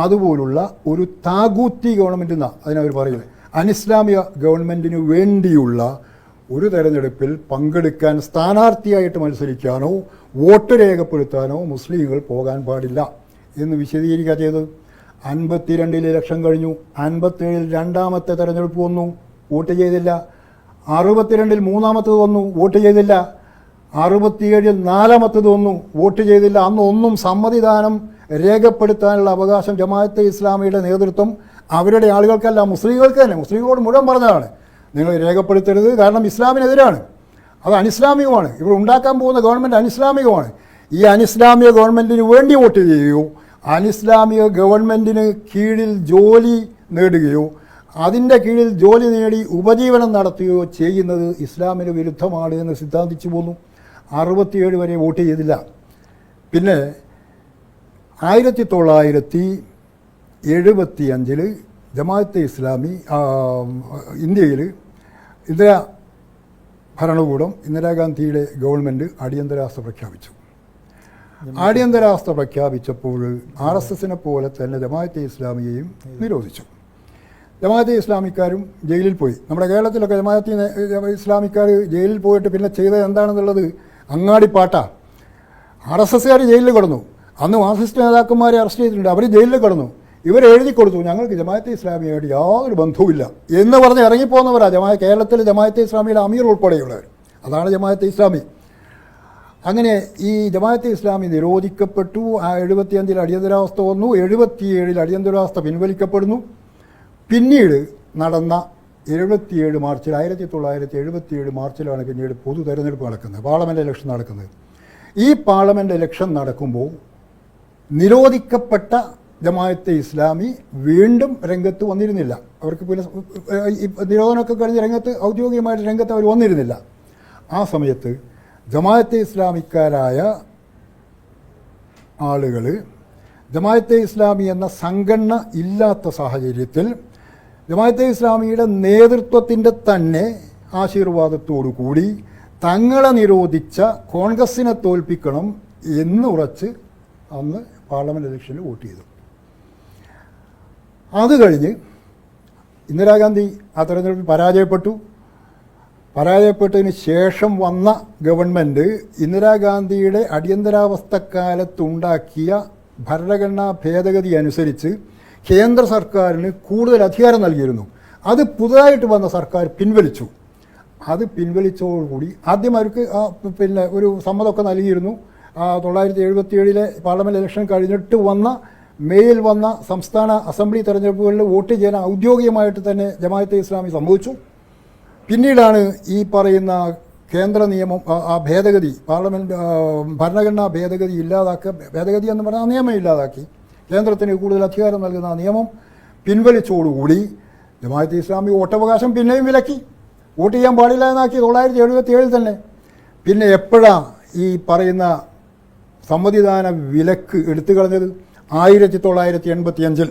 അതുപോലുള്ള ഒരു താഗൂത്തി ഗവൺമെൻറ് എന്നാണ് അതിനവർ പറയുന്നത്. അനിസ്ലാമിക ഗവൺമെൻറ്റിന് വേണ്ടിയുള്ള ഒരു തെരഞ്ഞെടുപ്പിൽ പങ്കെടുക്കാൻ, സ്ഥാനാർത്ഥിയായിട്ട് മത്സരിക്കാനോ വോട്ട് രേഖപ്പെടുത്താനോ മുസ്ലിങ്ങൾ പോകാൻ പാടില്ല എന്ന് വിശദീകരിക്കുക ചെയ്തത്. 52 ഇലക്ഷൻ കഴിഞ്ഞു, 57 രണ്ടാമത്തെ തെരഞ്ഞെടുപ്പ് വന്നു, വോട്ട് ചെയ്തില്ല. 62 മൂന്നാമത്തത് വന്നു, വോട്ട് ചെയ്തില്ല. 67 നാലാമത്തത് വന്നു, വോട്ട് ചെയ്തില്ല. അന്ന് ഒന്നും സമ്മതിദാനം രേഖപ്പെടുത്താനുള്ള അവകാശം ജമാഅത്തെ ഇസ്ലാമിയുടെ നേതൃത്വം അവരുടെ ആളുകൾക്കല്ല, മുസ്ലിങ്ങൾക്ക് തന്നെ, മുസ്ലിങ്ങളോട് മുഴുവൻ പറഞ്ഞതാണ് നിങ്ങൾ രേഖപ്പെടുത്തരുത്, കാരണം ഇസ്ലാമിനെതിരാണ്, അത് അനിസ്ലാമികമാണ്. ഇവിടെ ഉണ്ടാക്കാൻ പോകുന്ന ഗവൺമെൻറ് അനിസ്ലാമികമാണ്. ഈ അനിസ്ലാമിക ഗവൺമെൻറ്റിന് വേണ്ടി വോട്ട് ചെയ്യുകയോ അനിസ്ലാമിക ഗവൺമെൻറ്റിന് കീഴിൽ ജോലി നേടുകയോ അതിൻ്റെ കീഴിൽ ജോലി നേടി ഉപജീവനം നടത്തുകയോ ചെയ്യുന്നത് ഇസ്ലാമിന് വിരുദ്ധമാണ് എന്ന് സിദ്ധാന്തിച്ചു പോന്നു. 67 വരെ വോട്ട് ചെയ്തില്ല. പിന്നെ 1975 ജമാഅത്തെ ഇസ്ലാമി ഇന്ത്യയിൽ ഇന്ദിരാ ഭരണകൂടം, ഇന്ദിരാഗാന്ധിയുടെ ഗവൺമെൻറ് അടിയന്തരാവസ്ഥ പ്രഖ്യാപിച്ചു. അടിയന്തരാവസ്ഥ പ്രഖ്യാപിച്ചപ്പോൾ RSSനെ പോലെ തന്നെ ജമാഅത്തെ ഇസ്ലാമിയെയും നിരോധിച്ചു. ജമാഅത്തെ ഇസ്ലാമിക്കാരും ജയിലിൽ പോയി. നമ്മുടെ കേരളത്തിലൊക്കെ ജമാഅത്തെ ഇസ്ലാമിക്കാർ ജയിലിൽ പോയിട്ട് പിന്നെ ചെയ്തത് എന്താണെന്നുള്ളത് അങ്ങാടിപ്പാട്ടാ. RSSകാർ ജയിലിൽ കിടന്നു. അന്ന് മാർക്സിസ്റ്റ് നേതാക്കന്മാരെ അറസ്റ്റ് ചെയ്തിട്ടുണ്ട്. അവർ ജയിലിൽ കിടന്നു. ഇവർ എഴുതി കൊടുത്തു, ഞങ്ങൾക്ക് ജമാഅത്തെ ഇസ്ലാമിയായിട്ട് യാതൊരു ബന്ധവുമില്ല എന്ന് പറഞ്ഞ് ഇറങ്ങിപ്പോകുന്നവരാ കേരളത്തിലെ ജമാഅത്തെ ഇസ്ലാമിയുടെ അമീർ ഉൾപ്പെടെയുള്ളവർ. അതാണ് ജമാഅത്തെ ഇസ്ലാമി. അങ്ങനെ ഈ ജമാഅത്തെ ഇസ്ലാമി നിരോധിക്കപ്പെട്ടു. 75 അടിയന്തരാവസ്ഥ വന്നു. 77 അടിയന്തരാവസ്ഥ പിൻവലിക്കപ്പെടുന്നു. പിന്നീട് നടന്ന 1977 മാർച്ചിലാണ് പിന്നീട് പൊതു തെരഞ്ഞെടുപ്പ് നടക്കുന്നത്, പാർലമെൻറ്റ് ഇലക്ഷൻ നടക്കുന്നത്. ഈ പാർലമെൻറ്റ് ഇലക്ഷൻ നടക്കുമ്പോൾ നിരോധിക്കപ്പെട്ട ജമാഅത്തെ ഇസ്ലാമി വീണ്ടും രംഗത്ത് വന്നിരുന്നില്ല. അവർക്ക് പിന്നെ നിരോധനമൊക്കെ കഴിഞ്ഞ് ഔദ്യോഗികമായിട്ട് രംഗത്ത് അവർ വന്നിരുന്നില്ല. ആ സമയത്ത് ജമാഅത്തെ ഇസ്ലാമിക്കാരായ ആളുകൾ ജമാഅത്തെ ഇസ്ലാമി എന്ന സംഘടന ഇല്ലാത്ത സാഹചര്യത്തിൽ ജമാഅത്തെ ഇസ്ലാമിയുടെ നേതൃത്വത്തിൻ്റെ തന്നെ ആശീർവാദത്തോടു കൂടി തങ്ങളെ നിരോധിച്ച കോൺഗ്രസിനെ തോൽപ്പിക്കണം എന്നുറച്ച് അന്ന് പാർലമെൻറ്റ് ഇലക്ഷനിൽ വോട്ട് ചെയ്തു. അത് കഴിഞ്ഞ് ഇന്ദിരാഗാന്ധി ആ തെരഞ്ഞെടുപ്പിൽ പരാജയപ്പെട്ടതിന് ശേഷം വന്ന ഗവൺമെൻറ് ഇന്ദിരാഗാന്ധിയുടെ അടിയന്തരാവസ്ഥക്കാലത്തുണ്ടാക്കിയ ഭരണഘടനാ ഭേദഗതി അനുസരിച്ച് കേന്ദ്ര സർക്കാരിന് കൂടുതൽ അധികാരം നൽകിയിരുന്നു. അത് പുതുതായിട്ട് വന്ന സർക്കാർ പിൻവലിച്ചു. അത് പിൻവലിച്ചതോടുകൂടി ആദ്യം അവർക്ക് പിന്നെ ഒരു സമ്മതമൊക്കെ നൽകിയിരുന്നു. 1977 പാർലമെൻറ്റ് ഇലക്ഷൻ കഴിഞ്ഞിട്ട് മെയ്യിൽ വന്ന സംസ്ഥാന അസംബ്ലി തെരഞ്ഞെടുപ്പുകളിൽ വോട്ട് ചെയ്യാൻ ഔദ്യോഗികമായിട്ട് തന്നെ ജമാഅത്തെ ഇസ്ലാമി സമ്മതിച്ചു. പിന്നീടാണ് ഈ പറയുന്ന കേന്ദ്ര നിയമം, ആ ഭേദഗതി, പാർലമെൻറ്റ് ഭരണഘടനാ ഭേദഗതി ഭേദഗതി എന്ന് പറഞ്ഞാൽ നിയമം ഇല്ലാതാക്കി കേന്ദ്രത്തിന് കൂടുതൽ അധികാരം നൽകുന്ന നിയമം പിൻവലിച്ചോടുകൂടി ജമാഅത്തെ ഇസ്ലാമി വോട്ടവകാശം പിന്നെയും വിലക്കി. വോട്ട് ചെയ്യാൻ പാടില്ല എന്നാക്കി 1977 തന്നെ. പിന്നെ എപ്പോഴാണ് ഈ പറയുന്ന സമ്മതിദാന വിലക്ക് എടുത്തു കളഞ്ഞത്? 1985.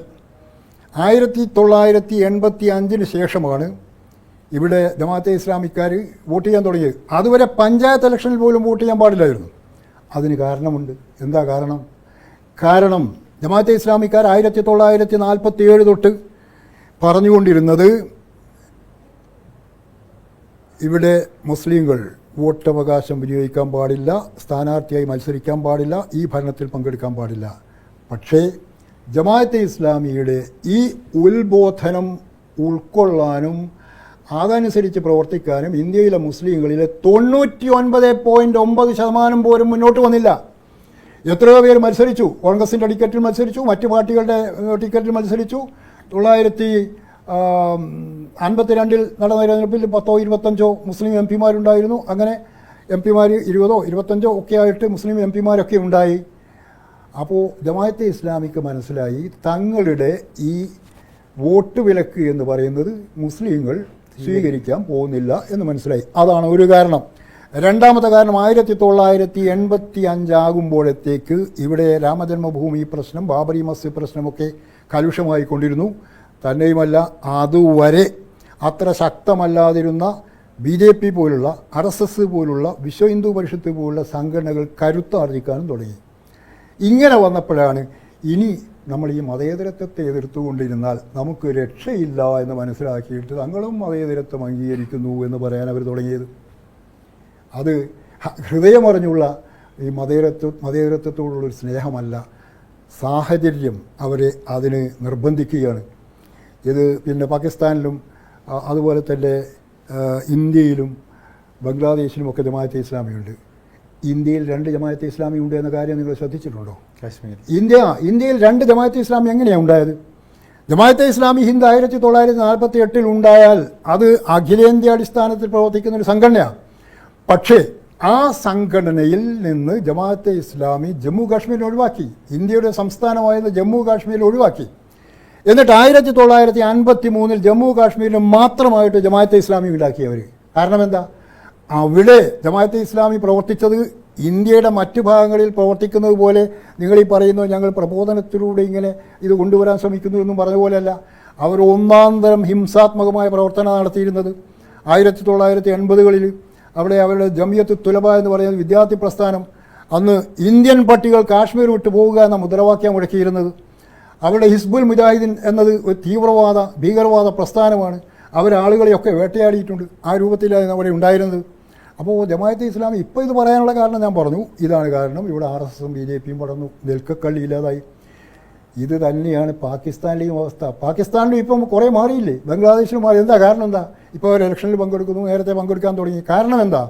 1985 ശേഷമാണ് ഇവിടെ ജമാഅത്തെ ഇസ്ലാമിക്കാർ വോട്ട് ചെയ്യാൻ തുടങ്ങിയത്. അതുവരെ പഞ്ചായത്ത് ഇലക്ഷനിൽ പോലും വോട്ട് ചെയ്യാൻ പാടില്ലായിരുന്നു. അതിന് കാരണമുണ്ട്. എന്താ കാരണം? കാരണം ജമാഅത്തെ ഇസ്ലാമിക്കാർ 1947 തൊട്ട് പറഞ്ഞുകൊണ്ടിരുന്നത് ഇവിടെ മുസ്ലിങ്ങൾ വോട്ടവകാശം വിനിയോഗിക്കാൻ പാടില്ല, സ്ഥാനാർത്ഥിയായി മത്സരിക്കാൻ പാടില്ല, ഈ ഭരണത്തിൽ പങ്കെടുക്കാൻ പാടില്ല. പക്ഷേ ജമാഅത്തെ ഇസ്ലാമിയുടെ ഈ ഉത്ബോധനം ഉൾക്കൊള്ളാനും അതനുസരിച്ച് പ്രവർത്തിക്കാനും ഇന്ത്യയിലെ മുസ്ലിങ്ങളിലെ 99.9% പോലും മുന്നോട്ട് വന്നില്ല. എത്രയോ പേര് മത്സരിച്ചു. കോൺഗ്രസിൻ്റെ ടിക്കറ്റിൽ മത്സരിച്ചു, മറ്റ് പാർട്ടികളുടെ ടിക്കറ്റിൽ മത്സരിച്ചു. 1952 നടന്ന തെരഞ്ഞെടുപ്പിൽ 10-25 മുസ്ലിം എം പിമാരുണ്ടായിരുന്നു. അങ്ങനെ എം പിമാർ 20-25 ഒക്കെ ആയിട്ട് മുസ്ലിം എം പിമാരൊക്കെ ഉണ്ടായി. അപ്പോൾ ജമാഅത്തെ ഇസ്ലാമിക്ക് മനസ്സിലായി തങ്ങളുടെ ഈ വോട്ട് വിലക്ക് എന്ന് പറയുന്നത് മുസ്ലിങ്ങൾ സ്വീകരിക്കാൻ പോകുന്നില്ല എന്ന് മനസ്സിലായി. അതാണ് ഒരു കാരണം. രണ്ടാമത്തെ കാരണം 1985 ആകുമ്പോഴത്തേക്ക് ഇവിടെ രാമജന്മഭൂമി പ്രശ്നം, ബാബറി മസ്ജിദ് പ്രശ്നമൊക്കെ കലുഷമായിക്കൊണ്ടിരുന്നു. തന്നെയുമല്ല അതുവരെ അത്ര ശക്തമല്ലാതിരുന്ന BJP പോലുള്ള RSS പോലുള്ള വിശ്വ ഹിന്ദു പരിഷത്ത് പോലുള്ള സംഘടനകൾ കരുത്താർജിക്കാനും തുടങ്ങി. ഇങ്ങനെ വന്നപ്പോഴാണ് ഇനി നമ്മൾ ഈ മതേതരത്വത്തെ എതിർത്തുകൊണ്ടിരുന്നാൽ നമുക്ക് രക്ഷയില്ല എന്ന് മനസ്സിലാക്കിയിട്ട് തങ്ങളും മതേതരത്വം അംഗീകരിക്കുന്നു എന്ന് പറയാൻ അവർ തുടങ്ങിയത്. അത് ഹൃദയമറിഞ്ഞുള്ള ഈ മതേതരത്വത്തോടുള്ളൊരു സ്നേഹമല്ല, സാഹചര്യം അവരെ അതിന് നിർബന്ധിക്കുകയാണ്. ഇത് പിന്നെ പാകിസ്ഥാനിലും അതുപോലെ തന്നെ ഇന്ത്യയിലും ബംഗ്ലാദേശിലുമൊക്കെ ജമാഅത്തെ ഇസ്ലാമിയുണ്ട്. ഇന്ത്യയിൽ 2 ജമാഅത്തെ ഇസ്ലാമി ഉണ്ട് എന്ന കാര്യം നിങ്ങൾ ശ്രദ്ധിച്ചിട്ടുണ്ടോ? കാശ്മീർ ഇന്ത്യയിൽ 2 ജമാഅത്തെ ഇസ്ലാമി എങ്ങനെയാണ് ഉണ്ടായത്? ജമാഅത്തെ ഇസ്ലാമി ഹിന്ദ് 1948 ഉണ്ടായാൽ അത് അഖിലേന്ത്യാ അടിസ്ഥാനത്തിൽ പ്രവർത്തിക്കുന്ന ഒരു സംഘടനയാണ്. പക്ഷേ ആ സംഘടനയിൽ നിന്ന് ജമാഅത്തെ ഇസ്ലാമി ജമ്മു കാശ്മീരിനെ ഒഴിവാക്കി. ഇന്ത്യയുടെ സംസ്ഥാനമായിരുന്ന ജമ്മു കാശ്മീരിൽ ഒഴിവാക്കി. എന്നിട്ട് 1953 ജമ്മു കാശ്മീരിൽ മാത്രമായിട്ട് ജമാഅത്തെ ഇസ്ലാമി ഉണ്ടാക്കിയവർ. കാരണം എന്താ? അവിടെ ജമാഅത്തെ ഇസ്ലാമി പ്രവർത്തിച്ചത് ഇന്ത്യയുടെ മറ്റു ഭാഗങ്ങളിൽ പ്രവർത്തിക്കുന്നത് പോലെ നിങ്ങൾ ഈ പറയുന്നു ഞങ്ങൾ പ്രബോധനത്തിലൂടെ ഇങ്ങനെ ഇത് കൊണ്ടുവരാൻ ശ്രമിക്കുന്നു എന്നും പറഞ്ഞ പോലെയല്ല. അവർ ഒന്നാം തരം ഹിംസാത്മകമായ പ്രവർത്തനം നടത്തിയിരുന്നത്. 1980കളിൽ അവിടെ അവരുടെ ജമിയത്ത് തുലബ എന്ന് പറയുന്ന വിദ്യാർത്ഥി പ്രസ്ഥാനം അന്ന് ഇന്ത്യൻ പട്ടികൾ കാശ്മീർ വിട്ടു പോവുക എന്ന മുദ്രാവാക്യം മുഴക്കിയിരുന്നത്. അവരുടെ ഹിസ്ബുൽ മുജാഹിദീൻ എന്നത് ഒരു ഭീകരവാദ പ്രസ്ഥാനമാണ്. അവരാളുകളെയൊക്കെ വേട്ടയാടിയിട്ടുണ്ട്. ആ രൂപത്തിലാണ് അവിടെ ഉണ്ടായിരുന്നത്. അപ്പോൾ ജമാഅത്തെ ഇസ്ലാമി ഇപ്പോൾ ഇത് പറയാനുള്ള കാരണം ഞാൻ പറഞ്ഞു. ഇതാണ് കാരണം. ഇവിടെ RSSും BJPയും പടർന്നു, നെൽക്കക്കള്ളി ഇല്ലാതായി. ഇത് തന്നെയാണ് പാകിസ്ഥാനിലെയും അവസ്ഥ. പാകിസ്ഥാനിലും ഇപ്പം കുറേ മാറിയില്ലേ, ബംഗ്ലാദേശിലും മാറി. എന്താ കാരണം? എന്താ ഇപ്പോൾ അവർ ഇലക്ഷനിൽ പങ്കെടുക്കുന്നു, നേരത്തെ പങ്കെടുക്കാൻ തുടങ്ങി. കാരണം എന്താ?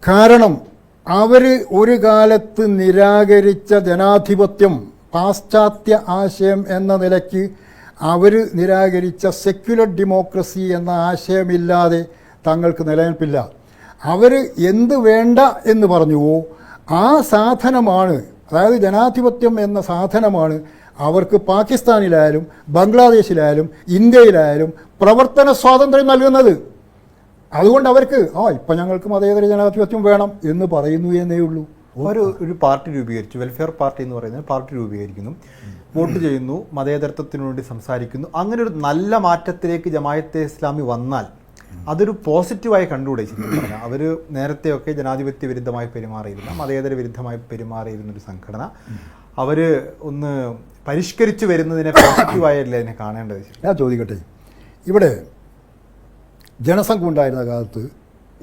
കാരണം അവർ ഒരു കാലത്ത് നിരാകരിച്ച ജനാധിപത്യം, പാശ്ചാത്യ ആശയം എന്ന നിലയ്ക്ക് അവർ നിരാകരിച്ച സെക്യുലർ ഡെമോക്രസി എന്ന ആശയമില്ലാതെ തങ്ങൾക്ക് നിലനിൽപ്പില്ല. അവർ എന്ത് വേണ്ട എന്ന് പറഞ്ഞുവോ ആ സാധനമാണ്, അതായത് ജനാധിപത്യം എന്ന സാധനമാണ് അവർക്ക് പാകിസ്ഥാനിലായാലും ബംഗ്ലാദേശിലായാലും ഇന്ത്യയിലായാലും പ്രവർത്തന സ്വാതന്ത്ര്യം നൽകുന്നത്. അതുകൊണ്ട് അവർക്ക് ഇപ്പം ഞങ്ങൾക്ക് മതേതര ജനാധിപത്യം വേണം എന്ന് പറയുന്നു എന്നേ ഉള്ളൂ. ഒരു പാർട്ടി രൂപീകരിച്ചു, വെൽഫെയർ പാർട്ടി എന്ന് പറയുന്നത് പാർട്ടി രൂപീകരിക്കുന്നു, വോട്ട് ചെയ്യുന്നു, മതേതരത്വത്തിനു വേണ്ടി സംസാരിക്കുന്നു. അങ്ങനെ ഒരു നല്ല മാറ്റത്തിലേക്ക് ജമാഅത്തെ ഇസ്ലാമി വന്നാൽ അതൊരു പോസിറ്റീവായി കണ്ടുകൂടെ? ശരിക്കും പറഞ്ഞാൽ അവർ നേരത്തെയൊക്കെ ജനാധിപത്യ വിരുദ്ധമായി പെരുമാറിയിരുന്ന, മതേതര വിരുദ്ധമായി പെരുമാറിയിരുന്ന ഒരു സംഘടന അവർ ഒന്ന് പരിഷ്കരിച്ചു വരുന്നതിനെ പോസിറ്റീവായല്ലേ അതിനെ കാണേണ്ടത്? ഞാൻ ചോദിക്കട്ടെ, ഇവിടെ ജനസംഘം ഉണ്ടായിരുന്ന കാലത്ത്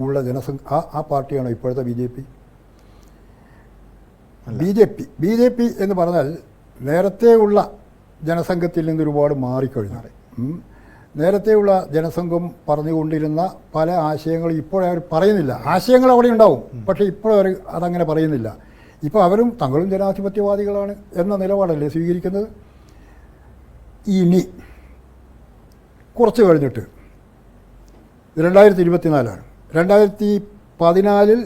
ഉള്ള ആ പാർട്ടിയാണോ ഇപ്പോഴത്തെ BJP എന്ന് പറഞ്ഞാൽ നേരത്തെ ഉള്ള ജനസംഘത്തിൽ നിന്ന് ഒരുപാട് മാറിക്കഴിഞ്ഞു. നേരത്തെയുള്ള ജനസംഘം പറഞ്ഞുകൊണ്ടിരുന്ന പല ആശയങ്ങളും ഇപ്പോഴവർ പറയുന്നില്ല. ആശയങ്ങൾ അവിടെ ഉണ്ടാവും, പക്ഷേ ഇപ്പോഴവർ അതങ്ങനെ പറയുന്നില്ല. ഇപ്പോൾ അവരും തങ്ങളും ജനാധിപത്യവാദികളാണ് എന്ന നിലപാടല്ലേ സ്വീകരിക്കുന്നത്. ഇനി കുറച്ച് കഴിഞ്ഞിട്ട് 2024 2014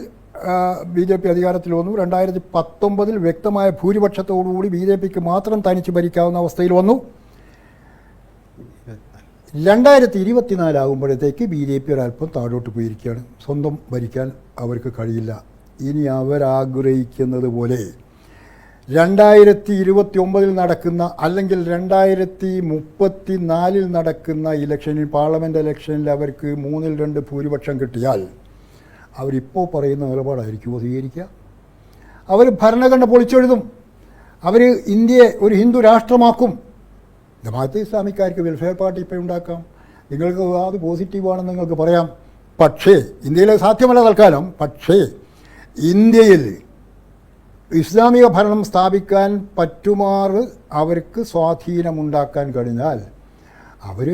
BJP അധികാരത്തിൽ വന്നു. 2019 വ്യക്തമായ ഭൂരിപക്ഷത്തോടുകൂടി BJPക്ക് മാത്രം തനിച്ച് ഭരിക്കാവുന്ന അവസ്ഥയിൽ വന്നു. 2024 ആകുമ്പോഴത്തേക്ക് BJP ഒരല്പം താഴോട്ട് പോയിരിക്കുകയാണ്. സ്വന്തം ഭരിക്കാൻ അവർക്ക് കഴിയില്ല. ഇനി അവരാഗ്രഹിക്കുന്നത് പോലെ 2029 നടക്കുന്ന അല്ലെങ്കിൽ 2034 നടക്കുന്ന ഇലക്ഷനിൽ, പാർലമെൻറ്റ് ഇലക്ഷനിൽ അവർക്ക് 2/3 ഭൂരിപക്ഷം കിട്ടിയാൽ അവരിപ്പോൾ പറയുന്ന നിലപാടായിരിക്കുമോ സ്വീകരിക്കുക? അവർ ഭരണഘടന പൊളിച്ചെഴുതും. അവർ ഇന്ത്യയെ ഒരു ഹിന്ദു രാഷ്ട്രമാക്കും. ജമാഅത്തെ ഇസ്ലാമിക്കാർക്ക് വെൽഫെയർ പാർട്ടി ഇപ്പോൾ ഉണ്ടാക്കാം. നിങ്ങൾക്ക് അത് പോസിറ്റീവാണെന്ന് നിങ്ങൾക്ക് പറയാം. പക്ഷേ ഇന്ത്യയിൽ സാധ്യമല്ല തൽക്കാലം. പക്ഷേ ഇന്ത്യയിൽ ഇസ്ലാമിക ഭരണം സ്ഥാപിക്കാൻ പറ്റുമാറ് അവർക്ക് സ്വാധീനമുണ്ടാക്കാൻ കഴിഞ്ഞാൽ അവർ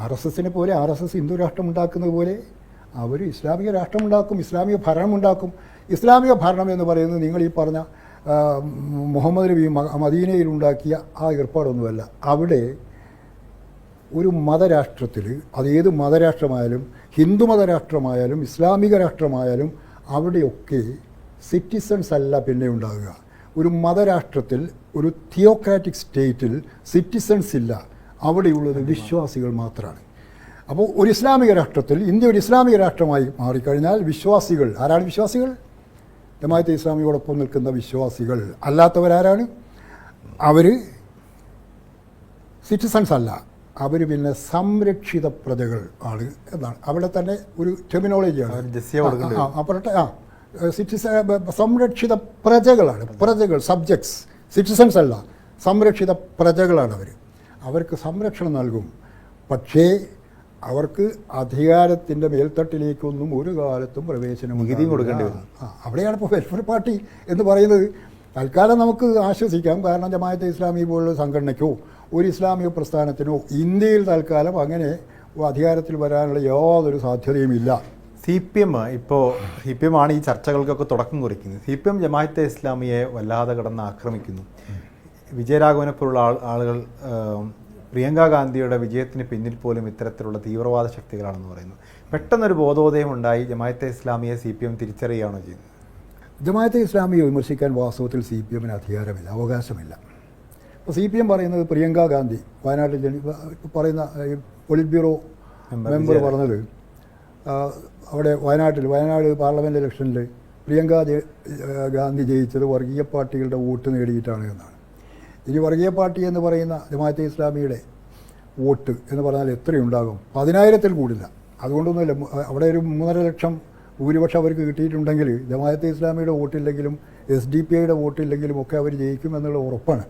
RSSനെ പോലെ, RSS ഹിന്ദു രാഷ്ട്രം ഉണ്ടാക്കുന്നത് പോലെ അവർ ഇസ്ലാമിക രാഷ്ട്രമുണ്ടാക്കും, ഇസ്ലാമിക ഭരണമുണ്ടാക്കും. ഇസ്ലാമിക ഭരണം എന്ന് പറയുന്നത് നിങ്ങൾ ഈ പറഞ്ഞ മുഹമ്മദ് നബി മദീനയിൽ ഉണ്ടാക്കിയ ആ ഏർപ്പാടൊന്നുമല്ല. അവിടെ ഒരു മതരാഷ്ട്രത്തിൽ, അതേത് മതരാഷ്ട്രമായാലും, ഹിന്ദു മതരാഷ്ട്രമായാലും ഇസ്ലാമിക രാഷ്ട്രമായാലും, അവിടെയൊക്കെ സിറ്റിസൺസ് അല്ല പിന്നെ ഉണ്ടാകുക. ഒരു മതരാഷ്ട്രത്തിൽ, ഒരു തിയോക്രാറ്റിക് സ്റ്റേറ്റിൽ സിറ്റിസൺസ് ഇല്ല. അവിടെയുള്ളത് വിശ്വാസികൾ മാത്രമാണ്. അപ്പോൾ ഒരു ഇസ്ലാമിക രാഷ്ട്രത്തിൽ, ഇന്ത്യ ഒരു ഇസ്ലാമിക രാഷ്ട്രമായി മാറിക്കഴിഞ്ഞാൽ വിശ്വാസികൾ ആരാണ്? വിശ്വാസികൾ ജമാഅത്തെ ഇസ്ലാമിയോടൊപ്പം നിൽക്കുന്ന വിശ്വാസികൾ. അല്ലാത്തവരാരാണ്? അവർ സിറ്റിസൺസ് അല്ല, അവർ പിന്നെ സംരക്ഷിത പ്രജകൾ ആണ് എന്നാണ് അവിടെ തന്നെ ഒരു ടെർമിനോളജിയാണ്. സംരക്ഷിത പ്രജകളാണ്. പ്രജകൾ, സബ്ജക്ട്സ്, സിറ്റിസൺസ് അല്ല, സംരക്ഷിത പ്രജകളാണ് അവർ. അവർക്ക് സംരക്ഷണം നൽകും. പക്ഷേ അവർക്ക് അധികാരത്തിൻ്റെ മേൽത്തട്ടിലേക്കൊന്നും ഒരു കാലത്തും പ്രവേശനം കൊടുക്കേണ്ടി വരും. അവിടെയാണ് ഇപ്പോൾ വെൽഫെയർ പാർട്ടി എന്ന് പറയുന്നത്. തൽക്കാലം നമുക്ക് ആശ്വസിക്കാം. കാരണം ജമാഅത്തെ ഇസ്ലാമി പോലുള്ള സംഘടനയ്ക്കോ ഒരു ഇസ്ലാമിക പ്രസ്ഥാനത്തിനോ ഇന്ത്യയിൽ തൽക്കാലം അങ്ങനെ അധികാരത്തിൽ വരാനുള്ള യാതൊരു സാധ്യതയുമില്ല. CPM ആണ് ഈ ചർച്ചകൾക്കൊക്കെ തുടക്കം കുറിക്കുന്നത്. CPM ജമാഅത്തെ ഇസ്ലാമിയെ വല്ലാതെ കടന്ന് ആക്രമിക്കുന്നു. വിജയരാഘവനെ പോലുള്ള ആളുകൾ പ്രിയങ്ക ഗാന്ധിയുടെ വിജയത്തിന് പിന്നിൽ പോലും ഇത്തരത്തിലുള്ള തീവ്രവാദ ശക്തികളാണെന്ന് പറയുന്നു. പെട്ടെന്നൊരു ബോധോദയം ഉണ്ടായി ജമാഅത്തെ ഇസ്ലാമിയെ CPM തിരിച്ചറിയുകയാണോ ചെയ്യുന്നത്? ജമാഅത്തെ ഇസ്ലാമിയെ വിമർശിക്കാൻ വാസ്തവത്തിൽ CPMന് അധികാരമില്ല, അവകാശമില്ല. അപ്പോൾ CPM പറയുന്നത് പ്രിയങ്ക ഗാന്ധി വയനാട്ടിൽ പറയുന്ന ഈ പൊളിറ്റ് ബ്യൂറോ മെമ്പർ പറഞ്ഞത് അവിടെ വയനാട് പാർലമെൻറ്റ് ഇലക്ഷനിൽ പ്രിയങ്ക ഗാന്ധി ജയിച്ചത് വർഗീയ പാർട്ടികളുടെ വോട്ട് നേടിയിട്ടാണ് എന്നാണ്. ഇനി വർഗീയ പാർട്ടി എന്ന് പറയുന്ന ജമാഅത്തെ ഇസ്ലാമിയുടെ വോട്ട് എന്ന് പറഞ്ഞാൽ എത്രയുണ്ടാകും? 10,000-ൽ കൂടില്ല. അതുകൊണ്ടൊന്നുമില്ല, അവിടെ ഒരു 3.5 ലക്ഷം ഭൂരിപക്ഷം അവർക്ക് കിട്ടിയിട്ടുണ്ടെങ്കിൽ ജമാഅത്തെ ഇസ്ലാമിയുടെ വോട്ടില്ലെങ്കിലും SDP-യുടെ വോട്ടില്ലെങ്കിലും ഒക്കെ അവർ ജയിക്കും എന്നുള്ള ഉറപ്പാണ്.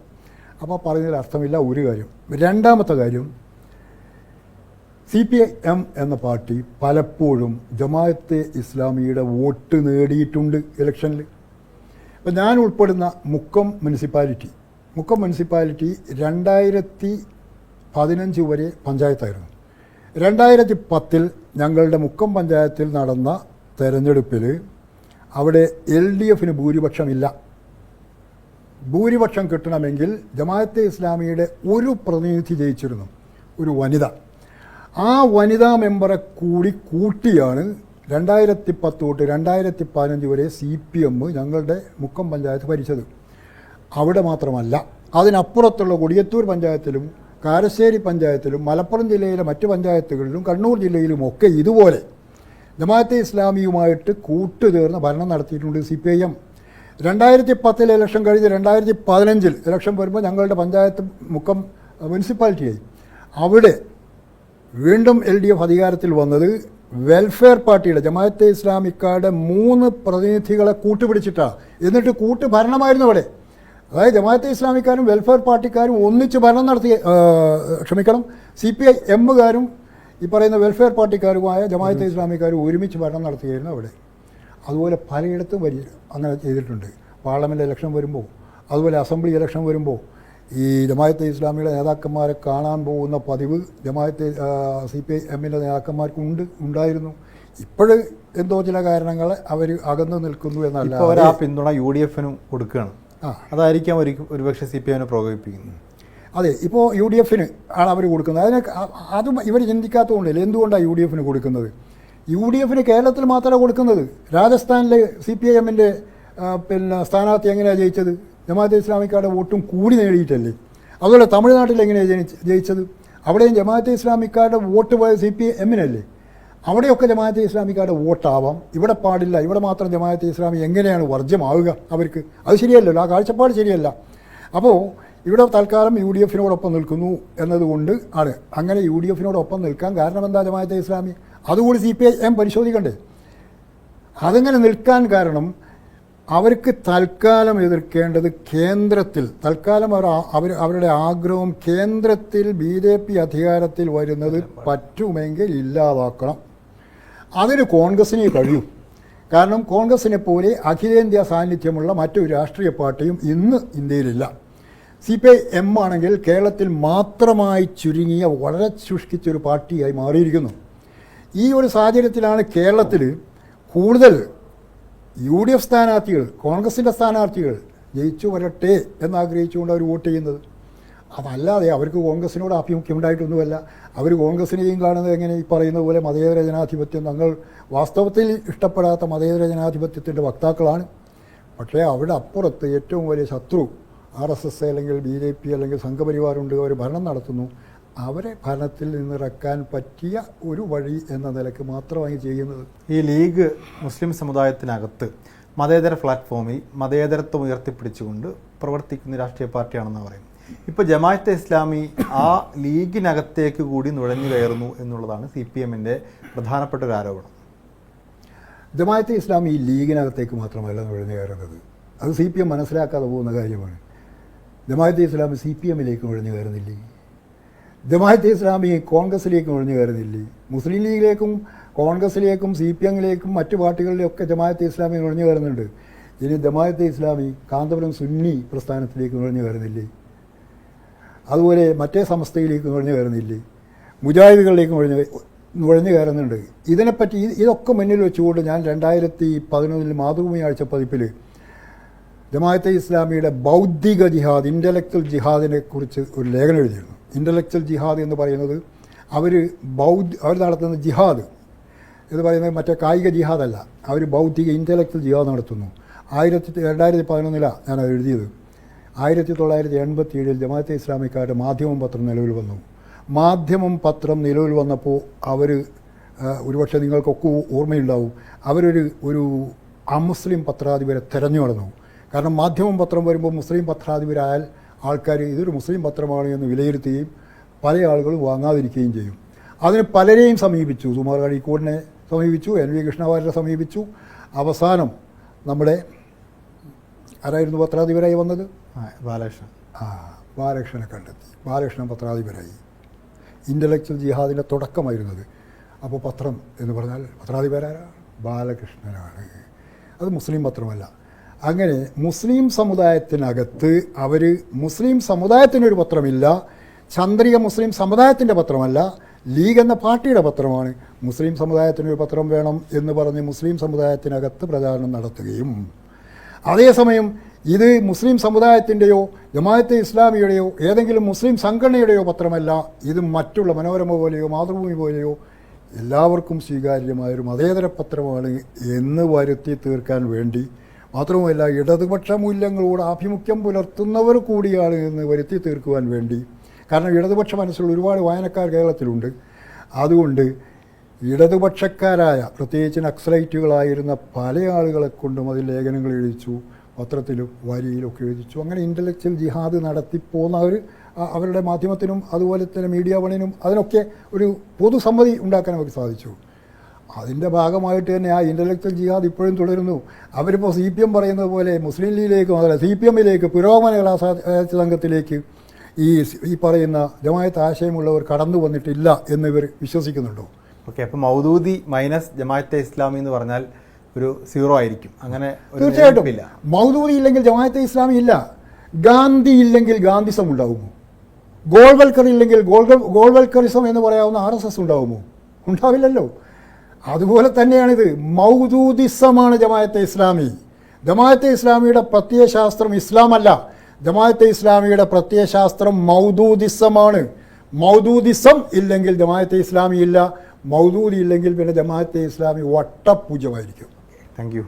അപ്പോൾ പറഞ്ഞതിൽ അർത്ഥമില്ല ഒരു കാര്യം. രണ്ടാമത്തെ കാര്യം, CPM എന്ന പാർട്ടി പലപ്പോഴും ജമാഅത്തെ ഇസ്ലാമിയുടെ വോട്ട് നേടിയിട്ടുണ്ട് ഇലക്ഷനിൽ. ഇപ്പം ഞാൻ ഉൾപ്പെടുന്ന മുക്കം മുനിസിപ്പാലിറ്റി 2015 വരെ പഞ്ചായത്തായിരുന്നു. 2010 ഞങ്ങളുടെ മുക്കം പഞ്ചായത്തിൽ നടന്ന തെരഞ്ഞെടുപ്പിൽ അവിടെ LDFന് ഭൂരിപക്ഷമില്ല. ഭൂരിപക്ഷം കിട്ടണമെങ്കിൽ ജമാഅത്തെ ഇസ്ലാമിയുടെ ഒരു പ്രതിനിധി ജയിച്ചിരുന്നു, ഒരു വനിത. ആ വനിതാ മെമ്പറെ കൂട്ടിയാണ് 2010 തൊട്ട് 2015 വരെ CPM ഞങ്ങളുടെ മുക്കം പഞ്ചായത്ത് ഭരിച്ചത്. അവിടെ മാത്രമല്ല, അതിനപ്പുറത്തുള്ള കൊടിയത്തൂർ പഞ്ചായത്തിലും കാരശ്ശേരി പഞ്ചായത്തിലും മലപ്പുറം ജില്ലയിലെ മറ്റ് പഞ്ചായത്തുകളിലും കണ്ണൂർ ജില്ലയിലുമൊക്കെ ഇതുപോലെ ജമാഅത്തെ ഇസ്ലാമിയുമായിട്ട് കൂട്ടുചേർന്ന് ഭരണം നടത്തിയിട്ടുണ്ട് CPIM. 2010 ഇലക്ഷൻ കഴിഞ്ഞ് 2015 ഇലക്ഷൻ വരുമ്പോൾ ഞങ്ങളുടെ പഞ്ചായത്ത് മുക്കം മുനിസിപ്പാലിറ്റിയായി. അവിടെ വീണ്ടും LDF അധികാരത്തിൽ വന്നത് വെൽഫെയർ പാർട്ടിയുടെ ജമാഅത്തെ ഇസ്ലാമിക്കാരുടെ 3 പ്രതിനിധികളെ കൂട്ടുപിടിച്ചിട്ടാണ്. എന്നിട്ട് ഭരണമായിരുന്നു അവിടെ. അതായത് ജമാഅത്തെ ഇസ്ലാമിക്കാരും വെൽഫെയർ പാർട്ടിക്കാരും ഒന്നിച്ച് ഭരണം നടത്തിയ CPIM-കാരും ഈ പറയുന്ന വെൽഫെയർ പാർട്ടിക്കാരുമായ ജമാഅത്തെ ഇസ്ലാമിക്കാരും ഒരുമിച്ച് ഭരണം നടത്തുകയായിരുന്നു അവിടെ. അതുപോലെ പലയിടത്തും അങ്ങനെ ചെയ്തിട്ടുണ്ട്. പാർലമെൻറ്റ് ഇലക്ഷൻ വരുമ്പോൾ, അതുപോലെ അസംബ്ലി ഇലക്ഷൻ വരുമ്പോൾ ഈ ജമാഅത്തെ ഇസ്ലാമിയുടെ നേതാക്കന്മാരെ കാണാൻ പോകുന്ന പതിവ് CPIM-ൻ്റെ നേതാക്കന്മാർക്കുണ്ടായിരുന്നു. ഇപ്പോഴും എന്തോ ചില കാരണങ്ങൾ അവർ അകന്നു നിൽക്കുന്നു എന്നല്ല. അവർ ആ പിന്തുണ UDF-നും കൊടുക്കുകയാണ്. അതായിരിക്കാം ഒരുപക്ഷെ CPIM-നെ പ്രകോപിപ്പിക്കുന്നത്. അതെ, ഇപ്പോൾ UDF-ന് ആണ് അവർ കൊടുക്കുന്നത്. അതും ഇവർ ചിന്തിക്കാത്തതുകൊണ്ടല്ലേ. എന്തുകൊണ്ടാണ് UDF-ന് കൊടുക്കുന്നത്? UDF-ന് കേരളത്തിൽ മാത്രമേ കൊടുക്കുന്നത്. രാജസ്ഥാനിലെ CPIM-ൻ്റെ സ്ഥാനാർത്ഥി എങ്ങനെയാണ് ജയിച്ചത്? ജമാഅത്തെ ഇസ്ലാമിക്കാരുടെ വോട്ടും കൂടി നേടിയിട്ടല്ലേ. അതുപോലെ തമിഴ്നാട്ടിൽ എങ്ങനെയാണ് ജയിച്ചത്? അവിടെയും ജമാഅത്തെ ഇസ്ലാമിക്കാരുടെ വോട്ട് പോയ CPIM-നല്ലേ. അവിടെയൊക്കെ ജമാഅത്തെ ഇസ്ലാമിക്കാരുടെ വോട്ടാവാം, ഇവിടെ പാടില്ല. ഇവിടെ മാത്രം ജമാഅത്തെ ഇസ്ലാമി എങ്ങനെയാണ് വർജ്യമാവുക അവർക്ക്? അത് ശരിയല്ലല്ലോ, ആ കാഴ്ചപ്പാട് ശരിയല്ല. അപ്പോൾ ഇവിടെ തൽക്കാലം UDF-നോടൊപ്പം നിൽക്കുന്നു എന്നതുകൊണ്ട് ആണ്. അങ്ങനെ UDF-നോടൊപ്പം നിൽക്കാൻ കാരണം എന്താ? ജമാഅത്തെ ഇസ്ലാമി. അതുകൂടി CPIM പരിശോധിക്കണ്ടേ? അതങ്ങനെ നിൽക്കാൻ കാരണം അവർക്ക് തൽക്കാലം എതിർക്കേണ്ടത് കേന്ദ്രത്തിൽ, തൽക്കാലം അവരുടെ ആഗ്രഹം കേന്ദ്രത്തിൽ BJP അധികാരത്തിൽ വരുന്നത് പറ്റുമെങ്കിൽ ഇല്ലാതാക്കണം. അതിന് കോൺഗ്രസിനെ കഴിയും. കാരണം കോൺഗ്രസിനെ പോലെ അഖിലേന്ത്യാ സാന്നിധ്യമുള്ള മറ്റൊരു രാഷ്ട്രീയ പാർട്ടിയും ഇന്ന് ഇന്ത്യയിലില്ല. CPIM ആണെങ്കിൽ കേരളത്തിൽ മാത്രമായി ചുരുങ്ങിയ വളരെ ശുഷ്കിച്ചൊരു പാർട്ടിയായി മാറിയിരിക്കുന്നു. ഈ ഒരു സാഹചര്യത്തിലാണ് കേരളത്തിൽ കൂടുതൽ UDF സ്ഥാനാർത്ഥികൾ, കോൺഗ്രസിൻ്റെ സ്ഥാനാർത്ഥികൾ ജയിച്ചു വരട്ടെ എന്നാഗ്രഹിച്ചുകൊണ്ട് അവർ വോട്ട് ചെയ്യുന്നത്. അതല്ലാതെ അവർക്ക് കോൺഗ്രസിനോട് ആഭിമുഖ്യം ഉണ്ടായിട്ടൊന്നുമല്ല. അവർ കോൺഗ്രസിനെയും കാണുന്നത് എങ്ങനെ? ഈ പറയുന്ന പോലെ മതേതര ജനാധിപത്യം, തങ്ങൾ വാസ്തവത്തിൽ ഇഷ്ടപ്പെടാത്ത മതേതര ജനാധിപത്യത്തിൻ്റെ വക്താക്കളാണ്. പക്ഷേ അവിടെ അപ്പുറത്ത് ഏറ്റവും വലിയ ശത്രു RSS അല്ലെങ്കിൽ BJP അല്ലെങ്കിൽ സംഘപരിവാറുണ്ട്. അവർ ഭരണം നടത്തുന്നു. അവരെ ഭരണത്തിൽ നിന്നിറക്കാൻ പറ്റിയ ഒരു വഴി എന്ന നിലയ്ക്ക് മാത്രമായി ചെയ്യുന്നത്. ഈ ലീഗ് മുസ്ലിം സമുദായത്തിനകത്ത് മതേതര പ്ലാറ്റ്ഫോമിൽ മതേതരത്വം ഉയർത്തിപ്പിടിച്ചുകൊണ്ട് പ്രവർത്തിക്കുന്ന രാഷ്ട്രീയ പാർട്ടിയാണെന്ന് പറയും. ഇപ്പോൾ ജമാഅത്തെ ഇസ്ലാമി ആ ലീഗിനകത്തേക്ക് കൂടി നുഴഞ്ഞു കയറുന്നു എന്നുള്ളതാണ് CPM-ൻ്റെ പ്രധാനപ്പെട്ട ഒരു ആരോപണം. ജമാഅത്തെ ഇസ്ലാമി ഈ ലീഗിനകത്തേക്ക് മാത്രമല്ല നുഴഞ്ഞു കയറുന്നത്. അത് CPM മനസ്സിലാക്കാതെ പോകുന്ന കാര്യമാണ്. ജമാഅത്തെ ഇസ്ലാമി CPM-ലേക്ക് നുഴഞ്ഞു കയറുന്നില്ലേ? ജമാഅത്തെ ഇസ്ലാമി കോൺഗ്രസിലേക്ക് നുഴഞ്ഞു കയറുന്നില്ലേ? മുസ്ലിം ലീഗിലേക്കും കോൺഗ്രസിലേക്കും CPM-ലേക്കും മറ്റു പാർട്ടികളിലൊക്കെ ജമാഅത്തെ ഇസ്ലാമി നുഴഞ്ഞു കയറുന്നുണ്ട്. ഇനി ജമാഅത്തെ ഇസ്ലാമി കാന്തപുരം സുന്നി പ്രസ്ഥാനത്തിലേക്ക് നുഴഞ്ഞു കയറുന്നില്ലേ? അതുപോലെ മറ്റേ സമസ്തയിലേക്ക് നുഴഞ്ഞു കയറുന്നില്ലേ? മുജാഹിദുകളിലേക്ക് നുഴഞ്ഞു കയറുന്നുണ്ട്. ഇതിനെപ്പറ്റി ഇതൊക്കെ മുന്നിൽ വെച്ചുകൊണ്ട് ഞാൻ 2011 മാതൃഭൂമി ആഴ്ച പതിപ്പിൽ ജമാഅത്തെ ഇസ്ലാമിയുടെ ബൗദ്ധിക ജിഹാദ്, ഇൻ്റലക്ച്വൽ ജിഹാദിനെ കുറിച്ച് ഒരു ലേഖനം എഴുതിയിരുന്നു. ഇൻ്റലക്ച്വൽ ജിഹാദ് എന്ന് പറയുന്നത് അവർ നടത്തുന്ന ജിഹാദ് എന്ന് പറയുന്നത് മറ്റേ കായിക ജിഹാദല്ല. അവർ ബൗദ്ധിക ഇൻ്റലക്ച്വൽ ജിഹാദ് നടത്തുന്നു. 2011 ഞാനത് എഴുതിയത്. 1987 ജമാഅത്തെ ഇസ്ലാമിക്കാരുടെ മാധ്യമം പത്രം നിലവിൽ വന്നു. മാധ്യമം പത്രം നിലവിൽ വന്നപ്പോൾ അവർ ഒരുപക്ഷെ നിങ്ങൾക്കൊക്കെ ഓർമ്മയുണ്ടാവും, ഒരു അമുസ്ലിം പത്രാധിപരെ തെരഞ്ഞു നടന്നു. കാരണം മാധ്യമം പത്രം വരുമ്പോൾ മുസ്ലിം പത്രാധിപരായാൽ ആൾക്കാർ ഇതൊരു മുസ്ലിം പത്രമാണ് എന്ന് വിലയിരുത്തുകയും പല ആളുകളും വാങ്ങാതിരിക്കുകയും ചെയ്യും. അതിന് പലരെയും സമീപിച്ചു. സുമാർ അഴീക്കോടിനെ സമീപിച്ചു, NV കൃഷ്ണവാര്യരെ സമീപിച്ചു. അവസാനം നമ്മുടെ ആരായിരുന്നു പത്രാധിപരായി വന്നത്? ബാലകൃഷ്ണൻ. ബാലകൃഷ്ണനെ കണ്ടെത്തി. ബാലകൃഷ്ണൻ പത്രാധിപരായി. ഇൻ്റലക്ച്വൽ ജിഹാദിൻ്റെ തുടക്കമായിരുന്നത്. അപ്പോൾ പത്രം എന്ന് പറഞ്ഞാൽ പത്രാധിപരാരാ? ബാലകൃഷ്ണനാണ്. അത് മുസ്ലിം പത്രമല്ല. അങ്ങനെ മുസ്ലിം സമുദായത്തിനകത്ത് മുസ്ലിം സമുദായത്തിനൊരു പത്രമില്ല, ചന്ദ്രിക മുസ്ലിം സമുദായത്തിൻ്റെ പത്രമല്ല, ലീഗ് എന്ന പാർട്ടിയുടെ പത്രമാണ്. മുസ്ലിം സമുദായത്തിനൊരു പത്രം വേണം എന്ന് പറഞ്ഞ് മുസ്ലിം സമുദായത്തിനകത്ത് പ്രചാരണം നടത്തുകയും, അതേസമയം ഇത് മുസ്ലിം സമുദായത്തിൻ്റെയോ ജമാഅത്തെ ഇസ്ലാമിയുടെയോ ഏതെങ്കിലും മുസ്ലിം സംഘടനയുടെയോ പത്രമല്ല, ഇത് മറ്റുള്ള മനോരമ പോലെയോ മാതൃഭൂമി പോലെയോ എല്ലാവർക്കും സ്വീകാര്യമായൊരു മതേതര പത്രമാണ് എന്ന് വരുത്തി തീർക്കാൻ വേണ്ടി, മാത്രവുമല്ല ഇടതുപക്ഷ മൂല്യങ്ങളോട് ആഭിമുഖ്യം പുലർത്തുന്നവർ കൂടിയാണ് എന്ന് വരുത്തി തീർക്കുവാൻ വേണ്ടി. കാരണം ഇടതുപക്ഷ മനസ്സിലുള്ള ഒരുപാട് വായനക്കാർ കേരളത്തിലുണ്ട്. അതുകൊണ്ട് ഇടതുപക്ഷക്കാരായ പ്രത്യേകിച്ച് നക്സലൈറ്റുകളായിരുന്ന പല ആളുകളെ കൊണ്ടും അതിൽ ലേഖനങ്ങൾ എഴുതിച്ചു, പത്രത്തിലും വരിയിലൊക്കെ എഴുതിച്ചു. അങ്ങനെ ഇൻ്റലക്ച്വൽ ജിഹാദ് നടത്തിപ്പോന്നവർ അവരുടെ മാധ്യമത്തിനും അതുപോലെ തന്നെ മീഡിയ വണിനും അതിനൊക്കെ ഒരു പൊതുസമ്മതി ഉണ്ടാക്കാൻ അവർക്ക് സാധിച്ചു. അതിൻ്റെ ഭാഗമായിട്ട് തന്നെ ആ ഇൻ്റലക്ച്വൽ ജിഹാദ് ഇപ്പോഴും തുടരുന്നു. അവരിപ്പോൾ CPM പറയുന്നത് പോലെ മുസ്ലിം ലീഗിലേക്കും അതല്ല CPMലേക്ക് പുരോഗമന കലാസാഹിത്യ സംഘത്തിലേക്ക് ഈ പറയുന്ന ജമാഅത്ത് ആശയമുള്ളവർ കടന്നു വന്നിട്ടില്ല എന്നിവർ വിശ്വസിക്കുന്നുണ്ടോ? ഓക്കെ, അപ്പോൾ മൗദൂദി മൈനസ് ജമാഅത്തെ ഇസ്ലാമി എന്ന് പറഞ്ഞാൽ ഒരു 0 ആയിരിക്കും. അങ്ങനെ തീർച്ചയായിട്ടും മൗദൂദി ഇല്ലെങ്കിൽ ജമാഅത്തെ ഇസ്ലാമി ഇല്ല. ഗാന്ധി ഇല്ലെങ്കിൽ ഗാന്ധിസം ഉണ്ടാവുമോ? ഗോൾവൽക്കർ ഇല്ലെങ്കിൽ ഗോൾവൽക്കറിസം എന്ന് പറയാവുന്ന RSS ഉണ്ടാവുമോ? ഉണ്ടാവില്ലല്ലോ. അതുപോലെ തന്നെയാണിത്. മൗദൂദിസമാണ് ജമാഅത്തെ ഇസ്ലാമി. ജമാഅത്തെ ഇസ്ലാമിയുടെ പ്രത്യയശാസ്ത്രം ഇസ്ലാമല്ല. ജമാഅത്തെ ഇസ്ലാമിയുടെ പ്രത്യയശാസ്ത്രം മൗദൂദിസമാണ്. മൗദൂദിസം ഇല്ലെങ്കിൽ ജമാഅത്തെ ഇസ്ലാമി ഇല്ല. മൗദൂദി ഇല്ലെങ്കിൽ പിന്നെ ജമാഅത്തെ ഇസ്ലാമി വട്ടപൂജ്യമായിരിക്കും. Thank U.